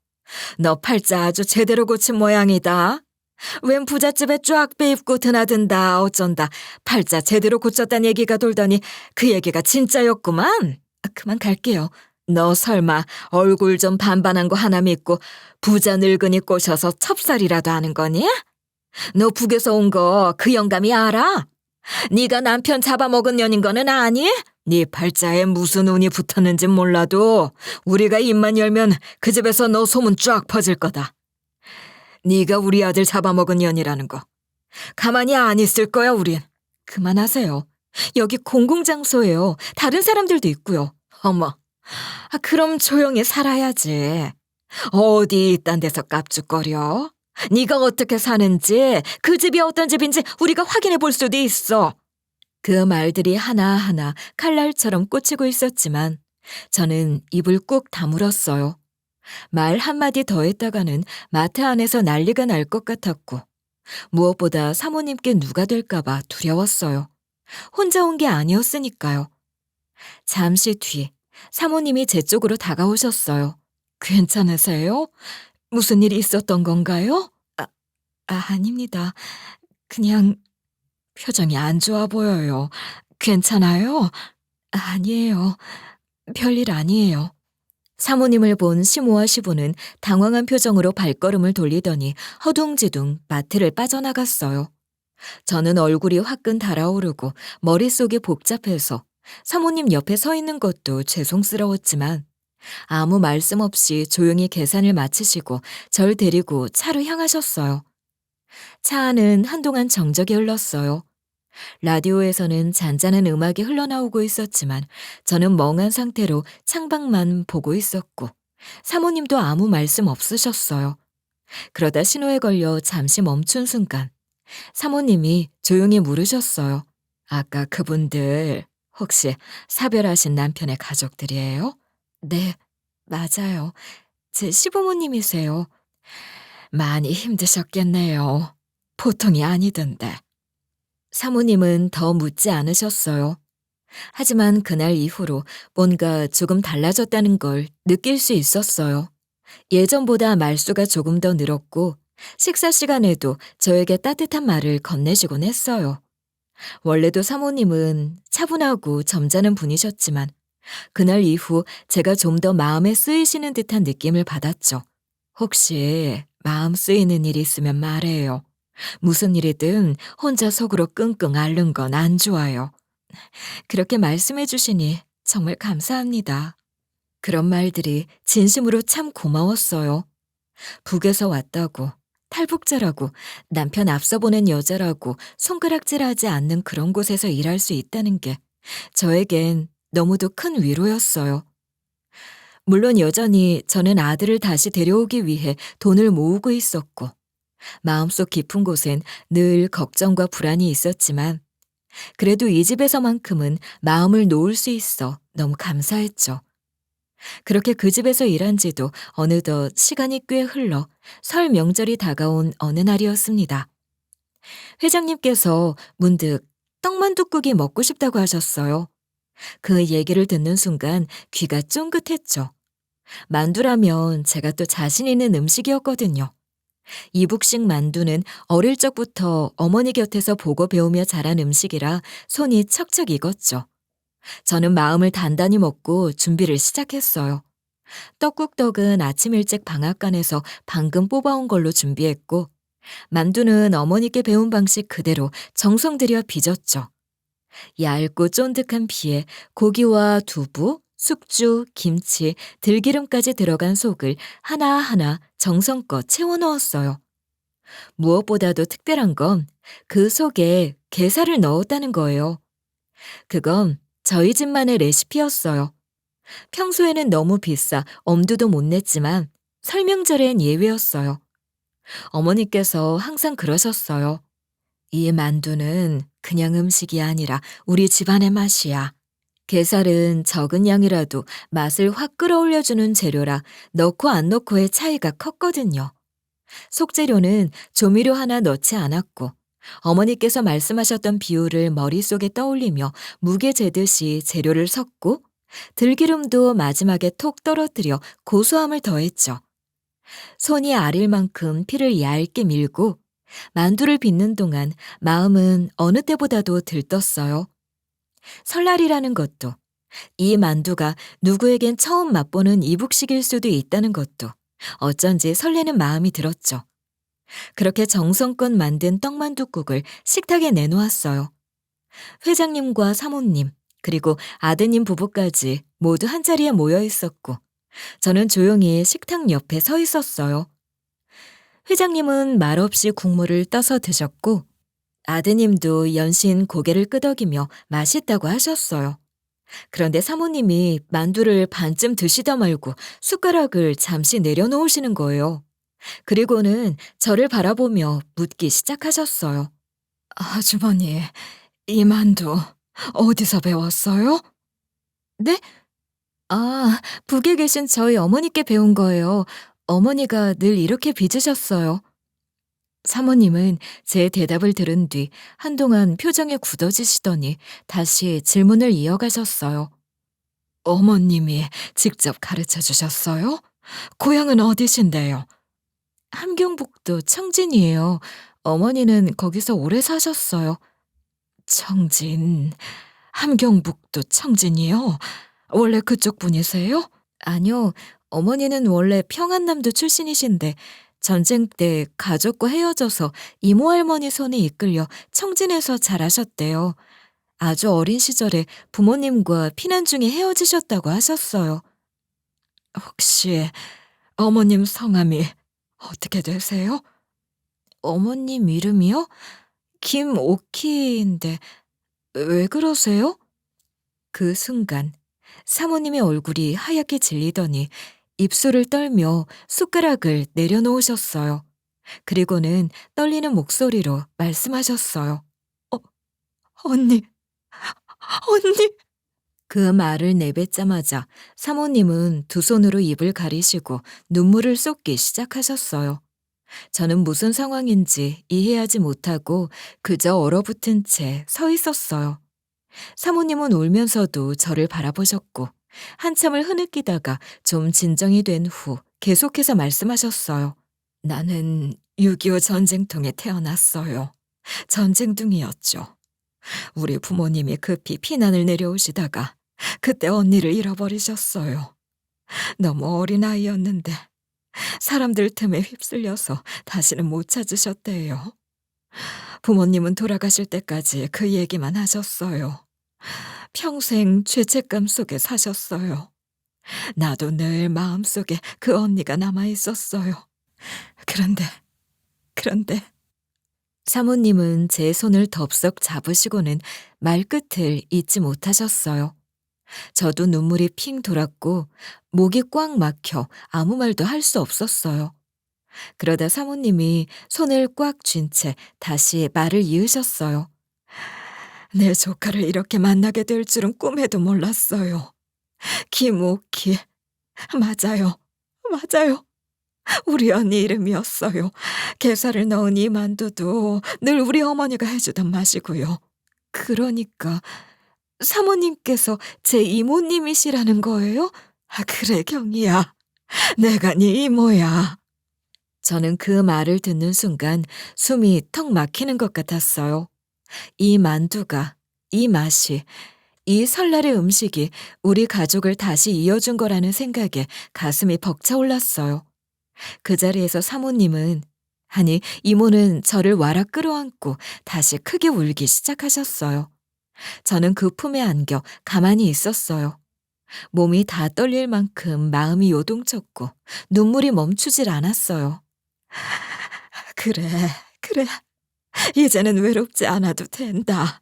너 팔자 아주 제대로 고친 모양이다. 웬 부잣집에 쫙 빼입고 드나든다 어쩐다. 팔자 제대로 고쳤단 얘기가 돌더니 그 얘기가 진짜였구만. 그만 갈게요. 너 설마 얼굴 좀 반반한 거 하나 믿고 부자 늙은이 꼬셔서 첩살이라도 하는 거니? 너 북에서 온 거 그 영감이 알아? 네가 남편 잡아먹은 년인 거는 아니? 네 팔자에 무슨 운이 붙었는진 몰라도 우리가 입만 열면 그 집에서 너 소문 쫙 퍼질 거다. 네가 우리 아들 잡아먹은 년이라는 거. 가만히 안 있을 거야 우린. 그만하세요. 여기 공공장소예요. 다른 사람들도 있고요. 어머, 그럼 조용히 살아야지. 어디 이딴 데서 깝죽거려? 네가 어떻게 사는지, 그 집이 어떤 집인지 우리가 확인해 볼 수도 있어. 그 말들이 하나하나 칼날처럼 꽂히고 있었지만 저는 입을 꾹 다물었어요. 말 한마디 더 했다가는 마트 안에서 난리가 날 것 같았고 무엇보다 사모님께 누가 될까봐 두려웠어요. 혼자 온 게 아니었으니까요. 잠시 뒤 사모님이 제 쪽으로 다가오셨어요. 괜찮으세요? 무슨 일이 있었던 건가요? 아닙니다. 그냥 표정이 안 좋아 보여요. 괜찮아요? 아니에요. 별일 아니에요. 사모님을 본 시모와 시부는 당황한 표정으로 발걸음을 돌리더니 허둥지둥 마트를 빠져나갔어요. 저는 얼굴이 화끈 달아오르고 머릿속이 복잡해서 사모님 옆에 서 있는 것도 죄송스러웠지만 아무 말씀 없이 조용히 계산을 마치시고 절 데리고 차로 향하셨어요. 차 안은 한동안 정적이 흘렀어요. 라디오에서는 잔잔한 음악이 흘러나오고 있었지만 저는 멍한 상태로 창밖만 보고 있었고 사모님도 아무 말씀 없으셨어요. 그러다 신호에 걸려 잠시 멈춘 순간 사모님이 조용히 물으셨어요. 아까 그분들 혹시 사별하신 남편의 가족들이에요? 네, 맞아요. 제 시부모님이세요. 많이 힘드셨겠네요. 보통이 아니던데. 사모님은 더 묻지 않으셨어요. 하지만 그날 이후로 뭔가 조금 달라졌다는 걸 느낄 수 있었어요. 예전보다 말수가 조금 더 늘었고 식사 시간에도 저에게 따뜻한 말을 건네시곤 했어요. 원래도 사모님은 차분하고 점잖은 분이셨지만 그날 이후 제가 좀 더 마음에 쓰이시는 듯한 느낌을 받았죠. 혹시 마음 쓰이는 일이 있으면 말해요. 무슨 일이든 혼자 속으로 끙끙 앓는 건 안 좋아요. 그렇게 말씀해 주시니 정말 감사합니다. 그런 말들이 진심으로 참 고마웠어요. 북에서 왔다고, 탈북자라고, 남편 앞서 보낸 여자라고 손가락질하지 않는 그런 곳에서 일할 수 있다는 게 저에겐 너무도 큰 위로였어요. 물론 여전히 저는 아들을 다시 데려오기 위해 돈을 모으고 있었고 마음속 깊은 곳엔 늘 걱정과 불안이 있었지만 그래도 이 집에서만큼은 마음을 놓을 수 있어 너무 감사했죠. 그렇게 그 집에서 일한 지도 어느덧 시간이 꽤 흘러 설 명절이 다가온 어느 날이었습니다. 회장님께서 문득 떡만둣국이 먹고 싶다고 하셨어요. 그 얘기를 듣는 순간 귀가 쫑긋했죠. 만두라면 제가 또 자신 있는 음식이었거든요. 이북식 만두는 어릴 적부터 어머니 곁에서 보고 배우며 자란 음식이라 손이 척척 익었죠. 저는 마음을 단단히 먹고 준비를 시작했어요. 떡국떡은 아침 일찍 방앗간에서 방금 뽑아온 걸로 준비했고 만두는 어머니께 배운 방식 그대로 정성 들여 빚었죠. 얇고 쫀득한 피에 고기와 두부, 숙주, 김치, 들기름까지 들어간 속을 하나하나 정성껏 채워 넣었어요. 무엇보다도 특별한 건 그 속에 게살을 넣었다는 거예요. 그건 저희 집만의 레시피였어요. 평소에는 너무 비싸 엄두도 못 냈지만 설명절엔 예외였어요. 어머니께서 항상 그러셨어요. 이 만두는 그냥 음식이 아니라 우리 집안의 맛이야. 게살은 적은 양이라도 맛을 확 끌어올려주는 재료라 넣고 안 넣고의 차이가 컸거든요. 속재료는 조미료 하나 넣지 않았고 어머니께서 말씀하셨던 비율을 머릿속에 떠올리며 무게 재듯이 재료를 섞고 들기름도 마지막에 톡 떨어뜨려 고소함을 더했죠. 손이 아릴 만큼 피를 얇게 밀고 만두를 빚는 동안 마음은 어느 때보다도 들떴어요. 설날이라는 것도, 이 만두가 누구에겐 처음 맛보는 이북식일 수도 있다는 것도 어쩐지 설레는 마음이 들었죠. 그렇게 정성껏 만든 떡만둣국을 식탁에 내놓았어요. 회장님과 사모님, 그리고 아드님 부부까지 모두 한자리에 모여 있었고, 저는 조용히 식탁 옆에 서 있었어요. 회장님은 말없이 국물을 떠서 드셨고, 아드님도 연신 고개를 끄덕이며 맛있다고 하셨어요. 그런데 사모님이 만두를 반쯤 드시다 말고 숟가락을 잠시 내려놓으시는 거예요. 그리고는 저를 바라보며 묻기 시작하셨어요. 아주머니, 이 만두 어디서 배웠어요? 네? 아, 북에 계신 저희 어머니께 배운 거예요. 어머니가 늘 이렇게 빚으셨어요. 사모님은 제 대답을 들은 뒤 한동안 표정이 굳어지시더니 다시 질문을 이어가셨어요. 어머님이 직접 가르쳐 주셨어요? 고향은 어디신데요? 함경북도 청진이에요. 어머니는 거기서 오래 사셨어요. 청진, 함경북도 청진이요? 원래 그쪽 분이세요? 아니요, 어머니는 원래 평안남도 출신이신데 전쟁 때 가족과 헤어져서 이모 할머니 손에 이끌려 청진에서 자라셨대요. 아주 어린 시절에 부모님과 피난 중에 헤어지셨다고 하셨어요. 혹시 어머님 성함이 어떻게 되세요? 어머님 이름이요? 김오키인데 왜 그러세요? 그 순간 사모님의 얼굴이 하얗게 질리더니 입술을 떨며 숟가락을 내려놓으셨어요. 그리고는 떨리는 목소리로 말씀하셨어요. 언니, 언니. 그 말을 내뱉자마자 사모님은 두 손으로 입을 가리시고 눈물을 쏟기 시작하셨어요. 저는 무슨 상황인지 이해하지 못하고 그저 얼어붙은 채 서 있었어요. 사모님은 울면서도 저를 바라보셨고 한참을 흐느끼다가 좀 진정이 된 후 계속해서 말씀하셨어요. 나는 6.25 전쟁통에 태어났어요. 전쟁둥이였죠. 우리 부모님이 급히 피난을 내려오시다가 그때 언니를 잃어버리셨어요. 너무 어린아이였는데 사람들 틈에 휩쓸려서 다시는 못 찾으셨대요. 부모님은 돌아가실 때까지 그 얘기만 하셨어요. 평생 죄책감 속에 사셨어요. 나도 늘 마음속에 그 언니가 남아있었어요. 그런데 사모님은 제 손을 덥석 잡으시고는 말끝을 잇지 못하셨어요. 저도 눈물이 핑 돌았고 목이 꽉 막혀 아무 말도 할 수 없었어요. 그러다 사모님이 손을 꽉 쥔 채 다시 말을 이으셨어요. 내 조카를 이렇게 만나게 될 줄은 꿈에도 몰랐어요. 김옥희. 맞아요. 우리 언니 이름이었어요. 게살을 넣은 이 만두도 늘 우리 어머니가 해주던 맛이고요. 그러니까 사모님께서 제 이모님이시라는 거예요? 아, 그래, 경이야. 내가 네 이모야. 저는 그 말을 듣는 순간 숨이 턱 막히는 것 같았어요. 이 만두가, 이 맛이, 이 설날의 음식이 우리 가족을 다시 이어준 거라는 생각에 가슴이 벅차올랐어요. 그 자리에서 사모님은 아니, 이모는 저를 와락 끌어안고 다시 크게 울기 시작하셨어요. 저는 그 품에 안겨 가만히 있었어요. 몸이 다 떨릴 만큼 마음이 요동쳤고 눈물이 멈추질 않았어요. 그래, 그래. 이제는 외롭지 않아도 된다.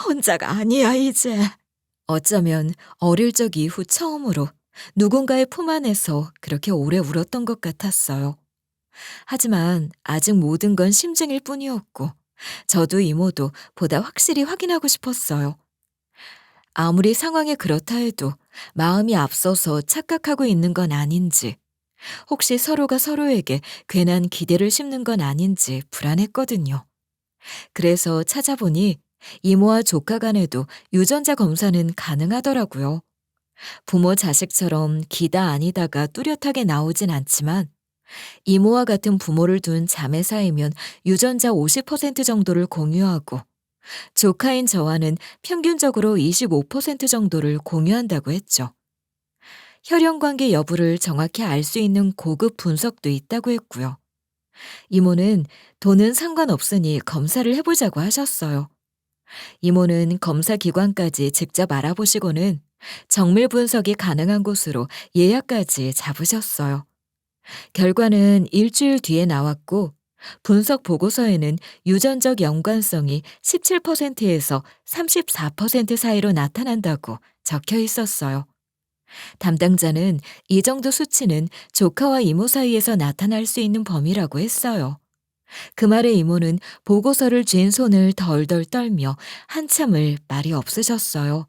혼자가 아니야, 이제. 어쩌면 어릴 적 이후 처음으로 누군가의 품 안에서 그렇게 오래 울었던 것 같았어요. 하지만 아직 모든 건 심증일 뿐이었고, 저도 이모도 보다 확실히 확인하고 싶었어요. 아무리 상황이 그렇다 해도 마음이 앞서서 착각하고 있는 건 아닌지, 혹시 서로가 서로에게 괜한 기대를 심는 건 아닌지 불안했거든요. 그래서 찾아보니 이모와 조카 간에도 유전자 검사는 가능하더라고요. 부모 자식처럼 기다 아니다가 뚜렷하게 나오진 않지만 이모와 같은 부모를 둔 자매 사이면 유전자 50% 정도를 공유하고 조카인 저와는 평균적으로 25% 정도를 공유한다고 했죠. 혈연관계 여부를 정확히 알 수 있는 고급 분석도 있다고 했고요. 이모는 돈은 상관없으니 검사를 해보자고 하셨어요. 이모는 검사 기관까지 직접 알아보시고는 정밀 분석이 가능한 곳으로 예약까지 잡으셨어요. 결과는 일주일 뒤에 나왔고 분석 보고서에는 유전적 연관성이 17%에서 34% 사이로 나타난다고 적혀 있었어요. 담당자는 이 정도 수치는 조카와 이모 사이에서 나타날 수 있는 범위라고 했어요. 그 말에 이모는 보고서를 쥔 손을 덜덜 떨며 한참을 말이 없으셨어요.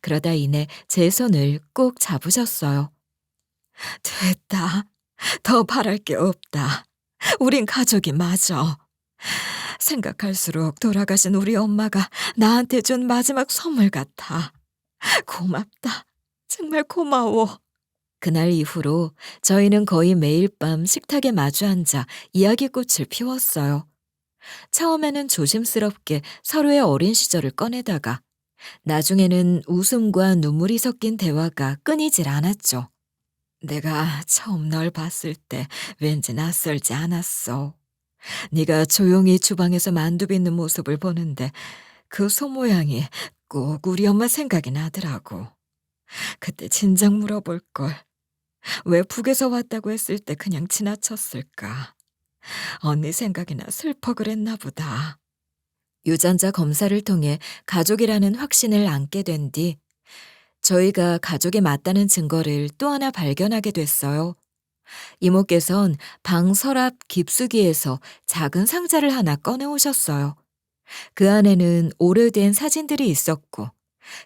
그러다 이내 제 손을 꼭 잡으셨어요. 됐다. 더 바랄 게 없다. 우린 가족이 맞아. 생각할수록 돌아가신 우리 엄마가 나한테 준 마지막 선물 같아. 고맙다. 정말 고마워. 그날 이후로 저희는 거의 매일 밤 식탁에 마주 앉아 이야기꽃을 피웠어요. 처음에는 조심스럽게 서로의 어린 시절을 꺼내다가 나중에는 웃음과 눈물이 섞인 대화가 끊이질 않았죠. 내가 처음 널 봤을 때 왠지 낯설지 않았어. 네가 조용히 주방에서 만두 빚는 모습을 보는데 그 손 모양이 꼭 우리 엄마 생각이 나더라고. 그때 진작 물어볼걸. 왜 북에서 왔다고 했을 때 그냥 지나쳤을까? 언니 생각이나 슬퍼 그랬나 보다. 유전자 검사를 통해 가족이라는 확신을 안게 된 뒤 저희가 가족이 맞다는 증거를 또 하나 발견하게 됐어요. 이모께선 방 서랍 깊숙이에서 작은 상자를 하나 꺼내오셨어요. 그 안에는 오래된 사진들이 있었고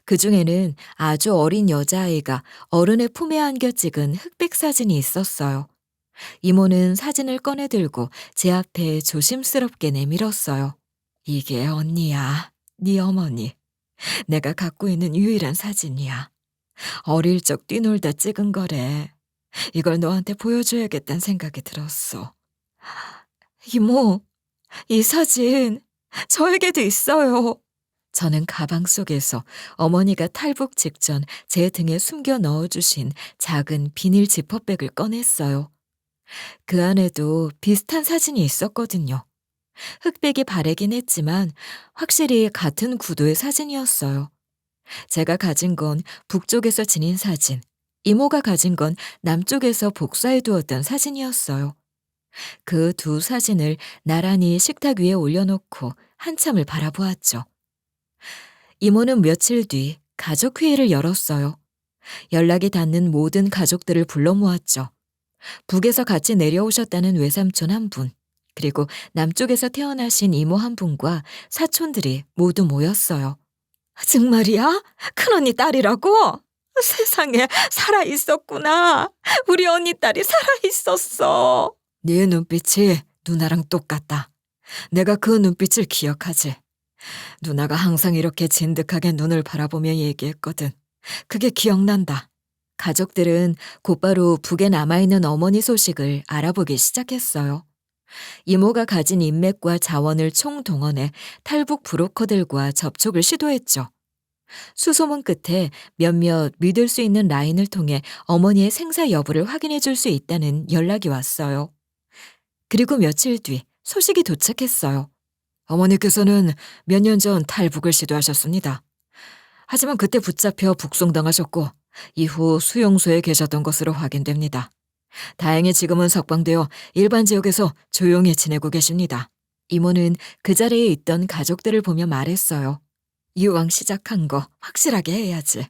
그중에는 아주 어린 여자아이가 어른의 품에 안겨 찍은 흑백 사진이 있었어요. 이모는 사진을 꺼내들고 제 앞에 조심스럽게 내밀었어요. 이게 언니야, 네 어머니. 내가 갖고 있는 유일한 사진이야. 어릴 적 뛰놀다 찍은 거래. 이걸 너한테 보여줘야겠다는 생각이 들었어. 이모, 이 사진 저에게도 있어요. 저는 가방 속에서 어머니가 탈북 직전 제 등에 숨겨 넣어주신 작은 비닐 지퍼백을 꺼냈어요. 그 안에도 비슷한 사진이 있었거든요. 흑백이 바래긴 했지만 확실히 같은 구도의 사진이었어요. 제가 가진 건 북쪽에서 지닌 사진, 이모가 가진 건 남쪽에서 복사해 두었던 사진이었어요. 그 두 사진을 나란히 식탁 위에 올려놓고 한참을 바라보았죠. 이모는 며칠 뒤 가족회의를 열었어요. 연락이 닿는 모든 가족들을 불러 모았죠. 북에서 같이 내려오셨다는 외삼촌 한 분, 그리고 남쪽에서 태어나신 이모 한 분과 사촌들이 모두 모였어요. 정말이야? 큰언니 딸이라고? 세상에 살아있었구나. 우리 언니 딸이 살아있었어. 네 눈빛이 누나랑 똑같다. 내가 그 눈빛을 기억하지. 누나가 항상 이렇게 진득하게 눈을 바라보며 얘기했거든. 그게 기억난다. 가족들은 곧바로 북에 남아있는 어머니 소식을 알아보기 시작했어요. 이모가 가진 인맥과 자원을 총동원해 탈북 브로커들과 접촉을 시도했죠. 수소문 끝에 몇몇 믿을 수 있는 라인을 통해 어머니의 생사 여부를 확인해 줄 수 있다는 연락이 왔어요. 그리고 며칠 뒤 소식이 도착했어요. 어머니께서는 몇 년 전 탈북을 시도하셨습니다. 하지만 그때 붙잡혀 북송당하셨고 이후 수용소에 계셨던 것으로 확인됩니다. 다행히 지금은 석방되어 일반 지역에서 조용히 지내고 계십니다. 이모는 그 자리에 있던 가족들을 보며 말했어요. 이왕 시작한 거 확실하게 해야지.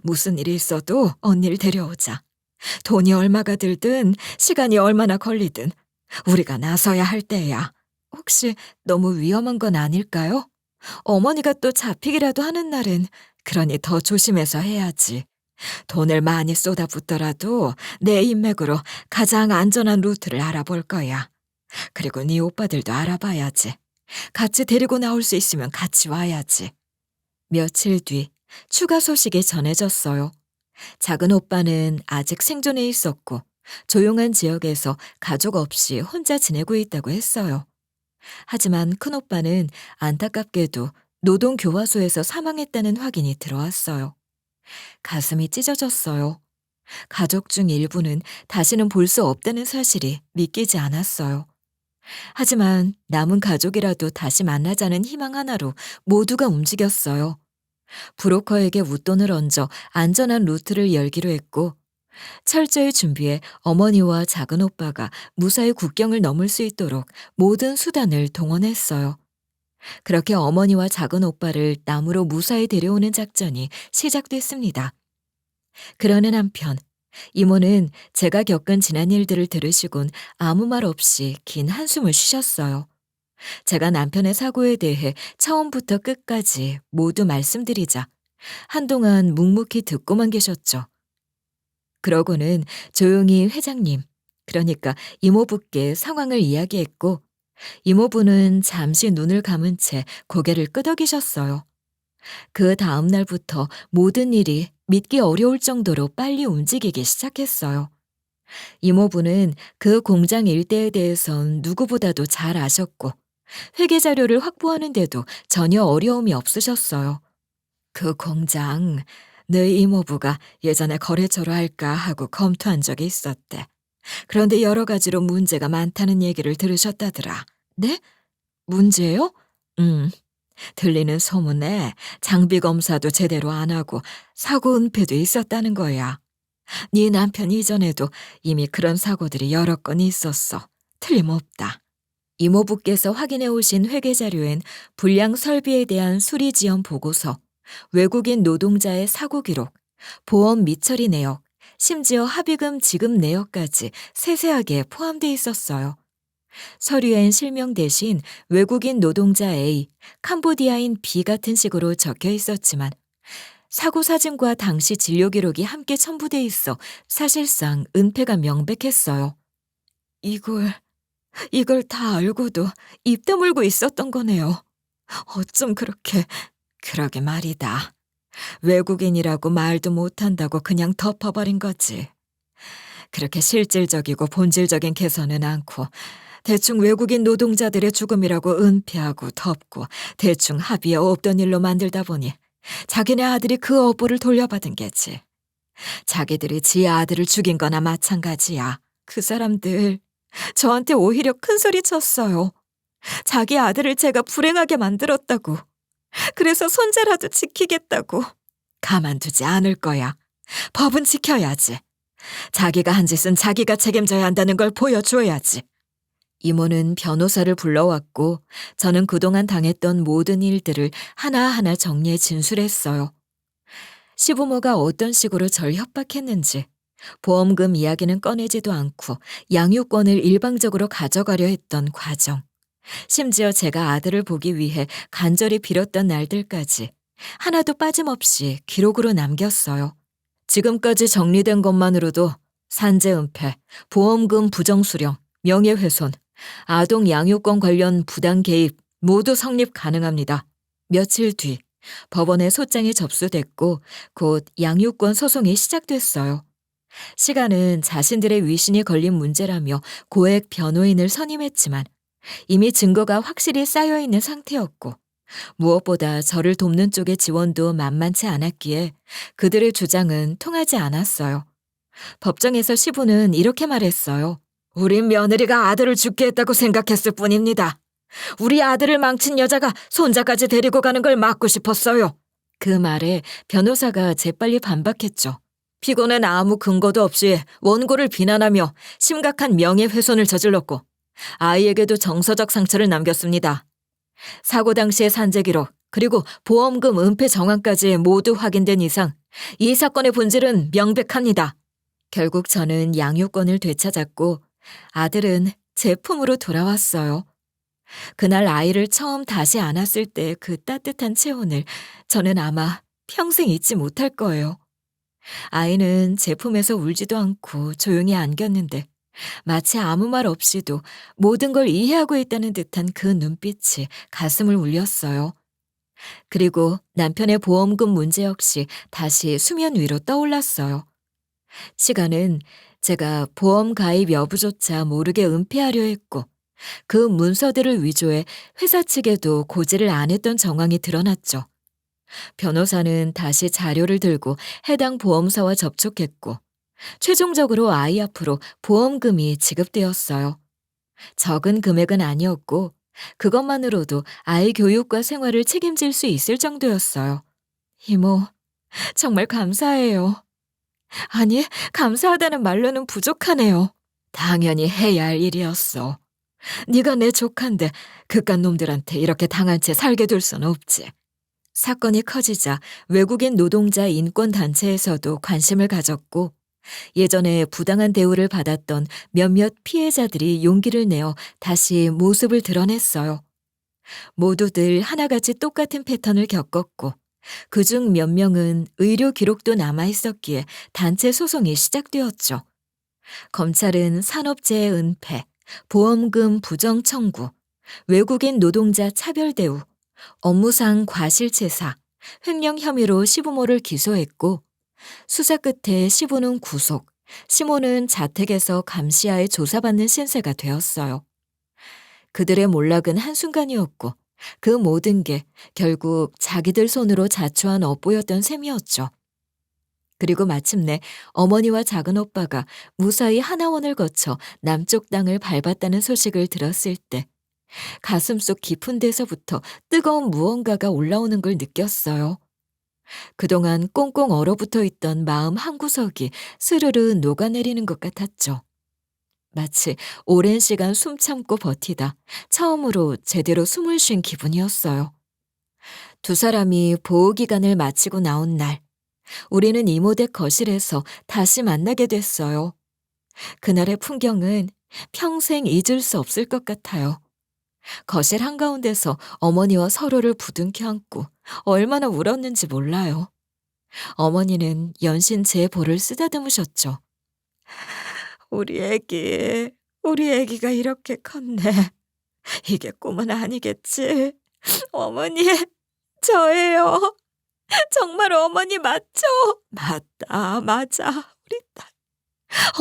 무슨 일이 있어도 언니를 데려오자. 돈이 얼마가 들든 시간이 얼마나 걸리든 우리가 나서야 할 때야. 혹시 너무 위험한 건 아닐까요? 어머니가 또 잡히기라도 하는 날은 그러니 더 조심해서 해야지. 돈을 많이 쏟아붓더라도 내 인맥으로 가장 안전한 루트를 알아볼 거야. 그리고 네 오빠들도 알아봐야지. 같이 데리고 나올 수 있으면 같이 와야지. 며칠 뒤 추가 소식이 전해졌어요. 작은 오빠는 아직 생존해 있었고 조용한 지역에서 가족 없이 혼자 지내고 있다고 했어요. 하지만 큰오빠는 안타깝게도 노동교화소에서 사망했다는 확인이 들어왔어요. 가슴이 찢어졌어요. 가족 중 일부는 다시는 볼 수 없다는 사실이 믿기지 않았어요. 하지만 남은 가족이라도 다시 만나자는 희망 하나로 모두가 움직였어요. 브로커에게 웃돈을 얹어 안전한 루트를 열기로 했고 철저히 준비해 어머니와 작은 오빠가 무사히 국경을 넘을 수 있도록 모든 수단을 동원했어요. 그렇게 어머니와 작은 오빠를 남으로 무사히 데려오는 작전이 시작됐습니다. 그러는 한편 이모는 제가 겪은 지난 일들을 들으시곤 아무 말 없이 긴 한숨을 쉬셨어요. 제가 남편의 사고에 대해 처음부터 끝까지 모두 말씀드리자 한동안 묵묵히 듣고만 계셨죠. 그러고는 조용히 회장님, 그러니까 이모부께 상황을 이야기했고 이모부는 잠시 눈을 감은 채 고개를 끄덕이셨어요. 그 다음 날부터 모든 일이 믿기 어려울 정도로 빨리 움직이기 시작했어요. 이모부는 그 공장 일대에 대해선 누구보다도 잘 아셨고 회계 자료를 확보하는데도 전혀 어려움이 없으셨어요. 그 공장, 너희 이모부가 예전에 거래처로 할까 하고 검토한 적이 있었대. 그런데 여러 가지로 문제가 많다는 얘기를 들으셨다더라. 네? 문제요? 들리는 소문에 장비 검사도 제대로 안 하고 사고 은폐도 있었다는 거야. 네 남편 이전에도 이미 그런 사고들이 여러 건 있었어. 틀림없다. 이모부께서 확인해 오신 회계 자료엔 불량 설비에 대한 수리 지연 보고서, 외국인 노동자의 사고 기록, 보험 미처리 내역, 심지어 합의금 지급 내역까지 세세하게 포함돼 있었어요. 서류엔 실명 대신 외국인 노동자 A, 캄보디아인 B 같은 식으로 적혀 있었지만 사고 사진과 당시 진료 기록이 함께 첨부돼 있어 사실상 은폐가 명백했어요. 이걸 다 알고도 입 다물고 있었던 거네요. 어쩜 그렇게... 그러게 말이다. 외국인이라고 말도 못한다고 그냥 덮어버린 거지. 그렇게 실질적이고 본질적인 개선은 않고 대충 외국인 노동자들의 죽음이라고 은폐하고 덮고 대충 합의에 없던 일로 만들다 보니 자기네 아들이 그 업보를 돌려받은 게지. 자기들이 지 아들을 죽인 거나 마찬가지야. 그 사람들 저한테 오히려 큰 소리 쳤어요. 자기 아들을 제가 불행하게 만들었다고. 그래서 손자라도 지키겠다고. 가만두지 않을 거야. 법은 지켜야지. 자기가 한 짓은 자기가 책임져야 한다는 걸 보여줘야지. 이모는 변호사를 불러왔고 저는 그동안 당했던 모든 일들을 하나하나 정리해 진술했어요. 시부모가 어떤 식으로 절 협박했는지, 보험금 이야기는 꺼내지도 않고 양육권을 일방적으로 가져가려 했던 과정, 심지어 제가 아들을 보기 위해 간절히 빌었던 날들까지 하나도 빠짐없이 기록으로 남겼어요. 지금까지 정리된 것만으로도 산재 은폐, 보험금 부정수령, 명예훼손, 아동 양육권 관련 부당 개입 모두 성립 가능합니다. 며칠 뒤 법원에 소장이 접수됐고 곧 양육권 소송이 시작됐어요. 시간은 자신들의 위신이 걸린 문제라며 고액 변호인을 선임했지만 이미 증거가 확실히 쌓여있는 상태였고 무엇보다 저를 돕는 쪽의 지원도 만만치 않았기에 그들의 주장은 통하지 않았어요. 법정에서 시부는 이렇게 말했어요. 우리 며느리가 아들을 죽게 했다고 생각했을 뿐입니다. 우리 아들을 망친 여자가 손자까지 데리고 가는 걸 막고 싶었어요. 그 말에 변호사가 재빨리 반박했죠. 피고는 아무 근거도 없이 원고를 비난하며 심각한 명예훼손을 저질렀고 아이에게도 정서적 상처를 남겼습니다. 사고 당시의 산재 기록 그리고 보험금 은폐 정황까지 모두 확인된 이상 이 사건의 본질은 명백합니다. 결국 저는 양육권을 되찾았고 아들은 제 품으로 돌아왔어요. 그날 아이를 처음 다시 안았을 때 그 따뜻한 체온을 저는 아마 평생 잊지 못할 거예요. 아이는 제 품에서 울지도 않고 조용히 안겼는데 마치 아무 말 없이도 모든 걸 이해하고 있다는 듯한 그 눈빛이 가슴을 울렸어요. 그리고 남편의 보험금 문제 역시 다시 수면 위로 떠올랐어요. 시간은 제가 보험 가입 여부조차 모르게 은폐하려 했고 그 문서들을 위조해 회사 측에도 고지를 안 했던 정황이 드러났죠. 변호사는 다시 자료를 들고 해당 보험사와 접촉했고 최종적으로 아이 앞으로 보험금이 지급되었어요. 적은 금액은 아니었고 그것만으로도 아이 교육과 생활을 책임질 수 있을 정도였어요. 이모, 정말 감사해요. 아니, 감사하다는 말로는 부족하네요. 당연히 해야 할 일이었어. 네가 내 조카인데 그깟 놈들한테 이렇게 당한 채 살게 둘 순 없지. 사건이 커지자 외국인 노동자 인권단체에서도 관심을 가졌고 예전에 부당한 대우를 받았던 몇몇 피해자들이 용기를 내어 다시 모습을 드러냈어요. 모두들 하나같이 똑같은 패턴을 겪었고 그중 몇 명은 의료 기록도 남아있었기에 단체 소송이 시작되었죠. 검찰은 산업재해 은폐, 보험금 부정 청구, 외국인 노동자 차별 대우, 업무상 과실치사, 횡령 혐의로 시부모를 기소했고 수사 끝에 시부는 구속, 시모는 자택에서 감시하에 조사받는 신세가 되었어요. 그들의 몰락은 한순간이었고 그 모든 게 결국 자기들 손으로 자초한 업보였던 셈이었죠. 그리고 마침내 어머니와 작은 오빠가 무사히 하나원을 거쳐 남쪽 땅을 밟았다는 소식을 들었을 때 가슴속 깊은 데서부터 뜨거운 무언가가 올라오는 걸 느꼈어요. 그동안 꽁꽁 얼어붙어 있던 마음 한구석이 스르르 녹아내리는 것 같았죠. 마치 오랜 시간 숨 참고 버티다 처음으로 제대로 숨을 쉰 기분이었어요. 두 사람이 보호기간을 마치고 나온 날, 우리는 이모댁 거실에서 다시 만나게 됐어요. 그날의 풍경은 평생 잊을 수 없을 것 같아요. 거실 한가운데서 어머니와 서로를 부둥켜 안고 얼마나 울었는지 몰라요. 어머니는 연신 제 볼을 쓰다듬으셨죠. 우리 애기가 이렇게 컸네. 이게 꿈은 아니겠지? 어머니, 저예요. 정말 어머니 맞죠? 맞다, 맞아. 우리 딸.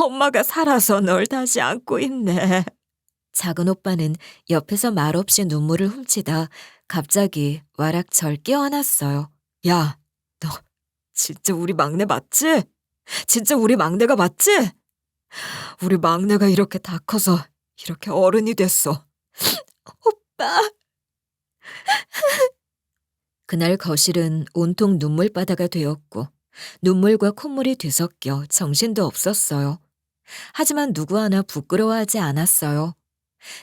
엄마가 살아서 널 다시 안고 있네. 작은 오빠는 옆에서 말없이 눈물을 훔치다 갑자기 와락절 깨어났어요. 야, 너 진짜 우리 막내 맞지? 진짜 우리 막내가 맞지? 우리 막내가 이렇게 다 커서 이렇게 어른이 됐어. 오빠. 그날 거실은 온통 눈물바다가 되었고 눈물과 콧물이 뒤섞여 정신도 없었어요. 하지만 누구 하나 부끄러워하지 않았어요.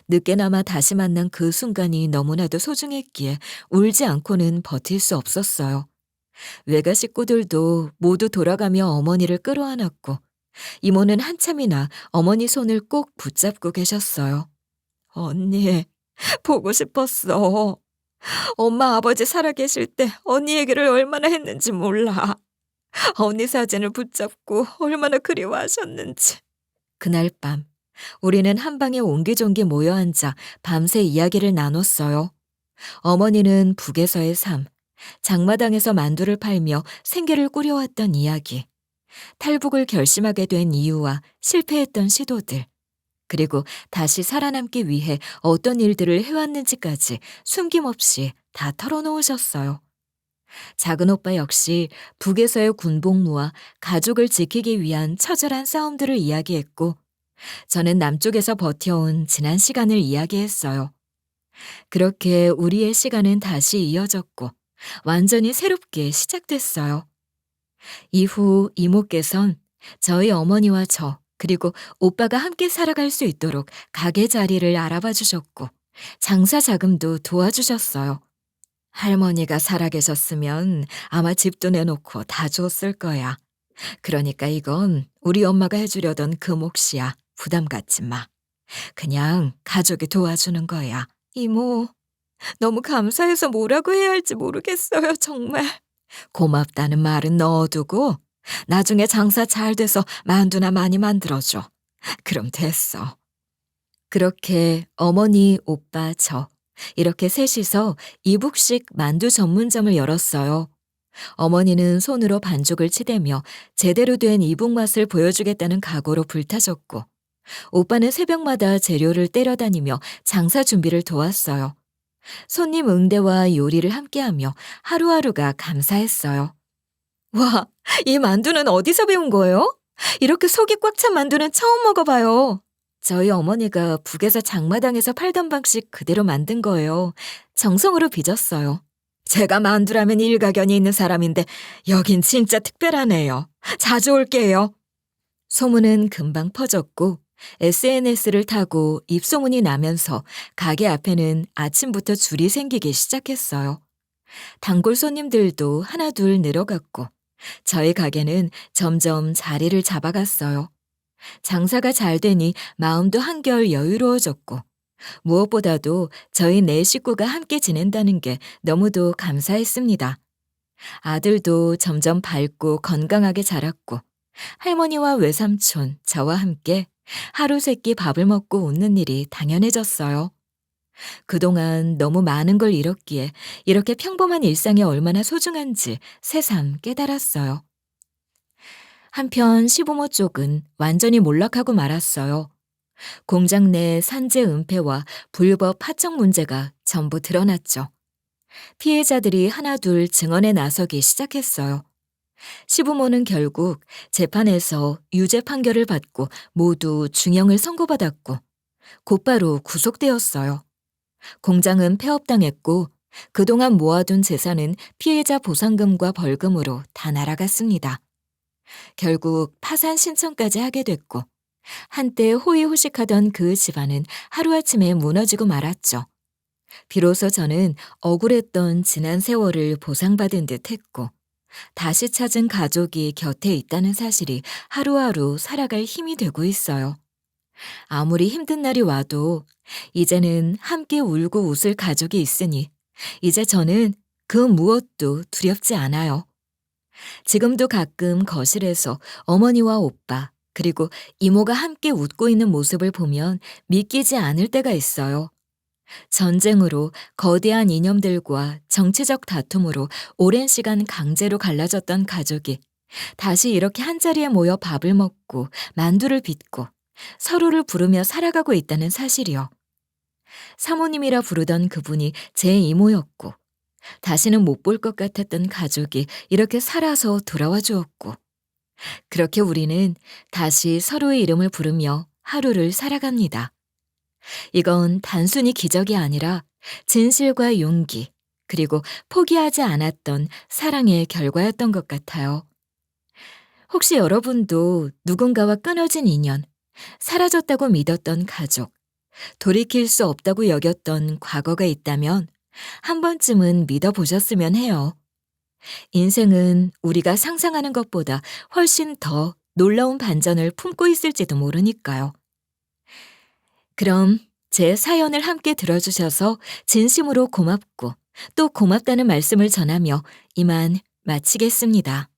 늦게나마 다시 만난 그 순간이 너무나도 소중했기에 울지 않고는 버틸 수 없었어요. 외가 식구들도 모두 돌아가며 어머니를 끌어안았고 이모는 한참이나 어머니 손을 꼭 붙잡고 계셨어요. 언니, 보고 싶었어. 엄마 아버지 살아계실 때 언니 얘기를 얼마나 했는지 몰라. 언니 사진을 붙잡고 얼마나 그리워하셨는지. 그날 밤 우리는 한 방에 옹기종기 모여 앉아 밤새 이야기를 나눴어요. 어머니는 북에서의 삶, 장마당에서 만두를 팔며 생계를 꾸려왔던 이야기, 탈북을 결심하게 된 이유와 실패했던 시도들, 그리고 다시 살아남기 위해 어떤 일들을 해왔는지까지 숨김없이 다 털어놓으셨어요. 작은 오빠 역시 북에서의 군복무와 가족을 지키기 위한 처절한 싸움들을 이야기했고 저는 남쪽에서 버텨온 지난 시간을 이야기했어요. 그렇게 우리의 시간은 다시 이어졌고 완전히 새롭게 시작됐어요. 이후 이모께선 저희 어머니와 저 그리고 오빠가 함께 살아갈 수 있도록 가게 자리를 알아봐 주셨고 장사 자금도 도와주셨어요. 할머니가 살아계셨으면 아마 집도 내놓고 다 줬을 거야. 그러니까 이건 우리 엄마가 해주려던 그 몫이야. 부담 갖지 마. 그냥 가족이 도와주는 거야. 이모, 너무 감사해서 뭐라고 해야 할지 모르겠어요, 정말. 고맙다는 말은 넣어두고 나중에 장사 잘 돼서 만두나 많이 만들어줘. 그럼 됐어. 그렇게 어머니, 오빠, 저 이렇게 셋이서 이북식 만두 전문점을 열었어요. 어머니는 손으로 반죽을 치대며 제대로 된 이북 맛을 보여주겠다는 각오로 불타졌고 오빠는 새벽마다 재료를 때려다니며 장사 준비를 도왔어요. 손님 응대와 요리를 함께하며 하루하루가 감사했어요. 와, 이 만두는 어디서 배운 거예요? 이렇게 속이 꽉 찬 만두는 처음 먹어봐요. 저희 어머니가 북에서 장마당에서 팔던 방식 그대로 만든 거예요. 정성으로 빚었어요. 제가 만두라면 일가견이 있는 사람인데 여긴 진짜 특별하네요. 자주 올게요. 소문은 금방 퍼졌고 SNS를 타고 입소문이 나면서 가게 앞에는 아침부터 줄이 생기기 시작했어요. 단골 손님들도 하나둘 늘어갔고 저희 가게는 점점 자리를 잡아갔어요. 장사가 잘 되니 마음도 한결 여유로워졌고 무엇보다도 저희 네 식구가 함께 지낸다는 게 너무도 감사했습니다. 아들도 점점 밝고 건강하게 자랐고 할머니와 외삼촌, 저와 함께 하루 세끼 밥을 먹고 웃는 일이 당연해졌어요. 그동안 너무 많은 걸 잃었기에 이렇게 평범한 일상이 얼마나 소중한지 새삼 깨달았어요. 한편 시부모 쪽은 완전히 몰락하고 말았어요. 공장 내 산재 은폐와 불법 파청 문제가 전부 드러났죠. 피해자들이 하나둘 증언에 나서기 시작했어요. 시부모는 결국 재판에서 유죄 판결을 받고 모두 중형을 선고받았고 곧바로 구속되었어요. 공장은 폐업당했고 그동안 모아둔 재산은 피해자 보상금과 벌금으로 다 날아갔습니다. 결국 파산 신청까지 하게 됐고 한때 호의호식하던 그 집안은 하루아침에 무너지고 말았죠. 비로소 저는 억울했던 지난 세월을 보상받은 듯 했고 다시 찾은 가족이 곁에 있다는 사실이 하루하루 살아갈 힘이 되고 있어요. 아무리 힘든 날이 와도 이제는 함께 울고 웃을 가족이 있으니 이제 저는 그 무엇도 두렵지 않아요. 지금도 가끔 거실에서 어머니와 오빠 그리고 이모가 함께 웃고 있는 모습을 보면 믿기지 않을 때가 있어요. 전쟁으로 거대한 이념들과 정치적 다툼으로 오랜 시간 강제로 갈라졌던 가족이 다시 이렇게 한자리에 모여 밥을 먹고 만두를 빚고 서로를 부르며 살아가고 있다는 사실이요. 사모님이라 부르던 그분이 제 이모였고 다시는 못 볼 것 같았던 가족이 이렇게 살아서 돌아와 주었고 그렇게 우리는 다시 서로의 이름을 부르며 하루를 살아갑니다. 이건 단순히 기적이 아니라 진실과 용기 그리고 포기하지 않았던 사랑의 결과였던 것 같아요. 혹시 여러분도 누군가와 끊어진 인연, 사라졌다고 믿었던 가족, 돌이킬 수 없다고 여겼던 과거가 있다면 한 번쯤은 믿어보셨으면 해요. 인생은 우리가 상상하는 것보다 훨씬 더 놀라운 반전을 품고 있을지도 모르니까요. 그럼 제 사연을 함께 들어주셔서 진심으로 고맙고 또 고맙다는 말씀을 전하며 이만 마치겠습니다.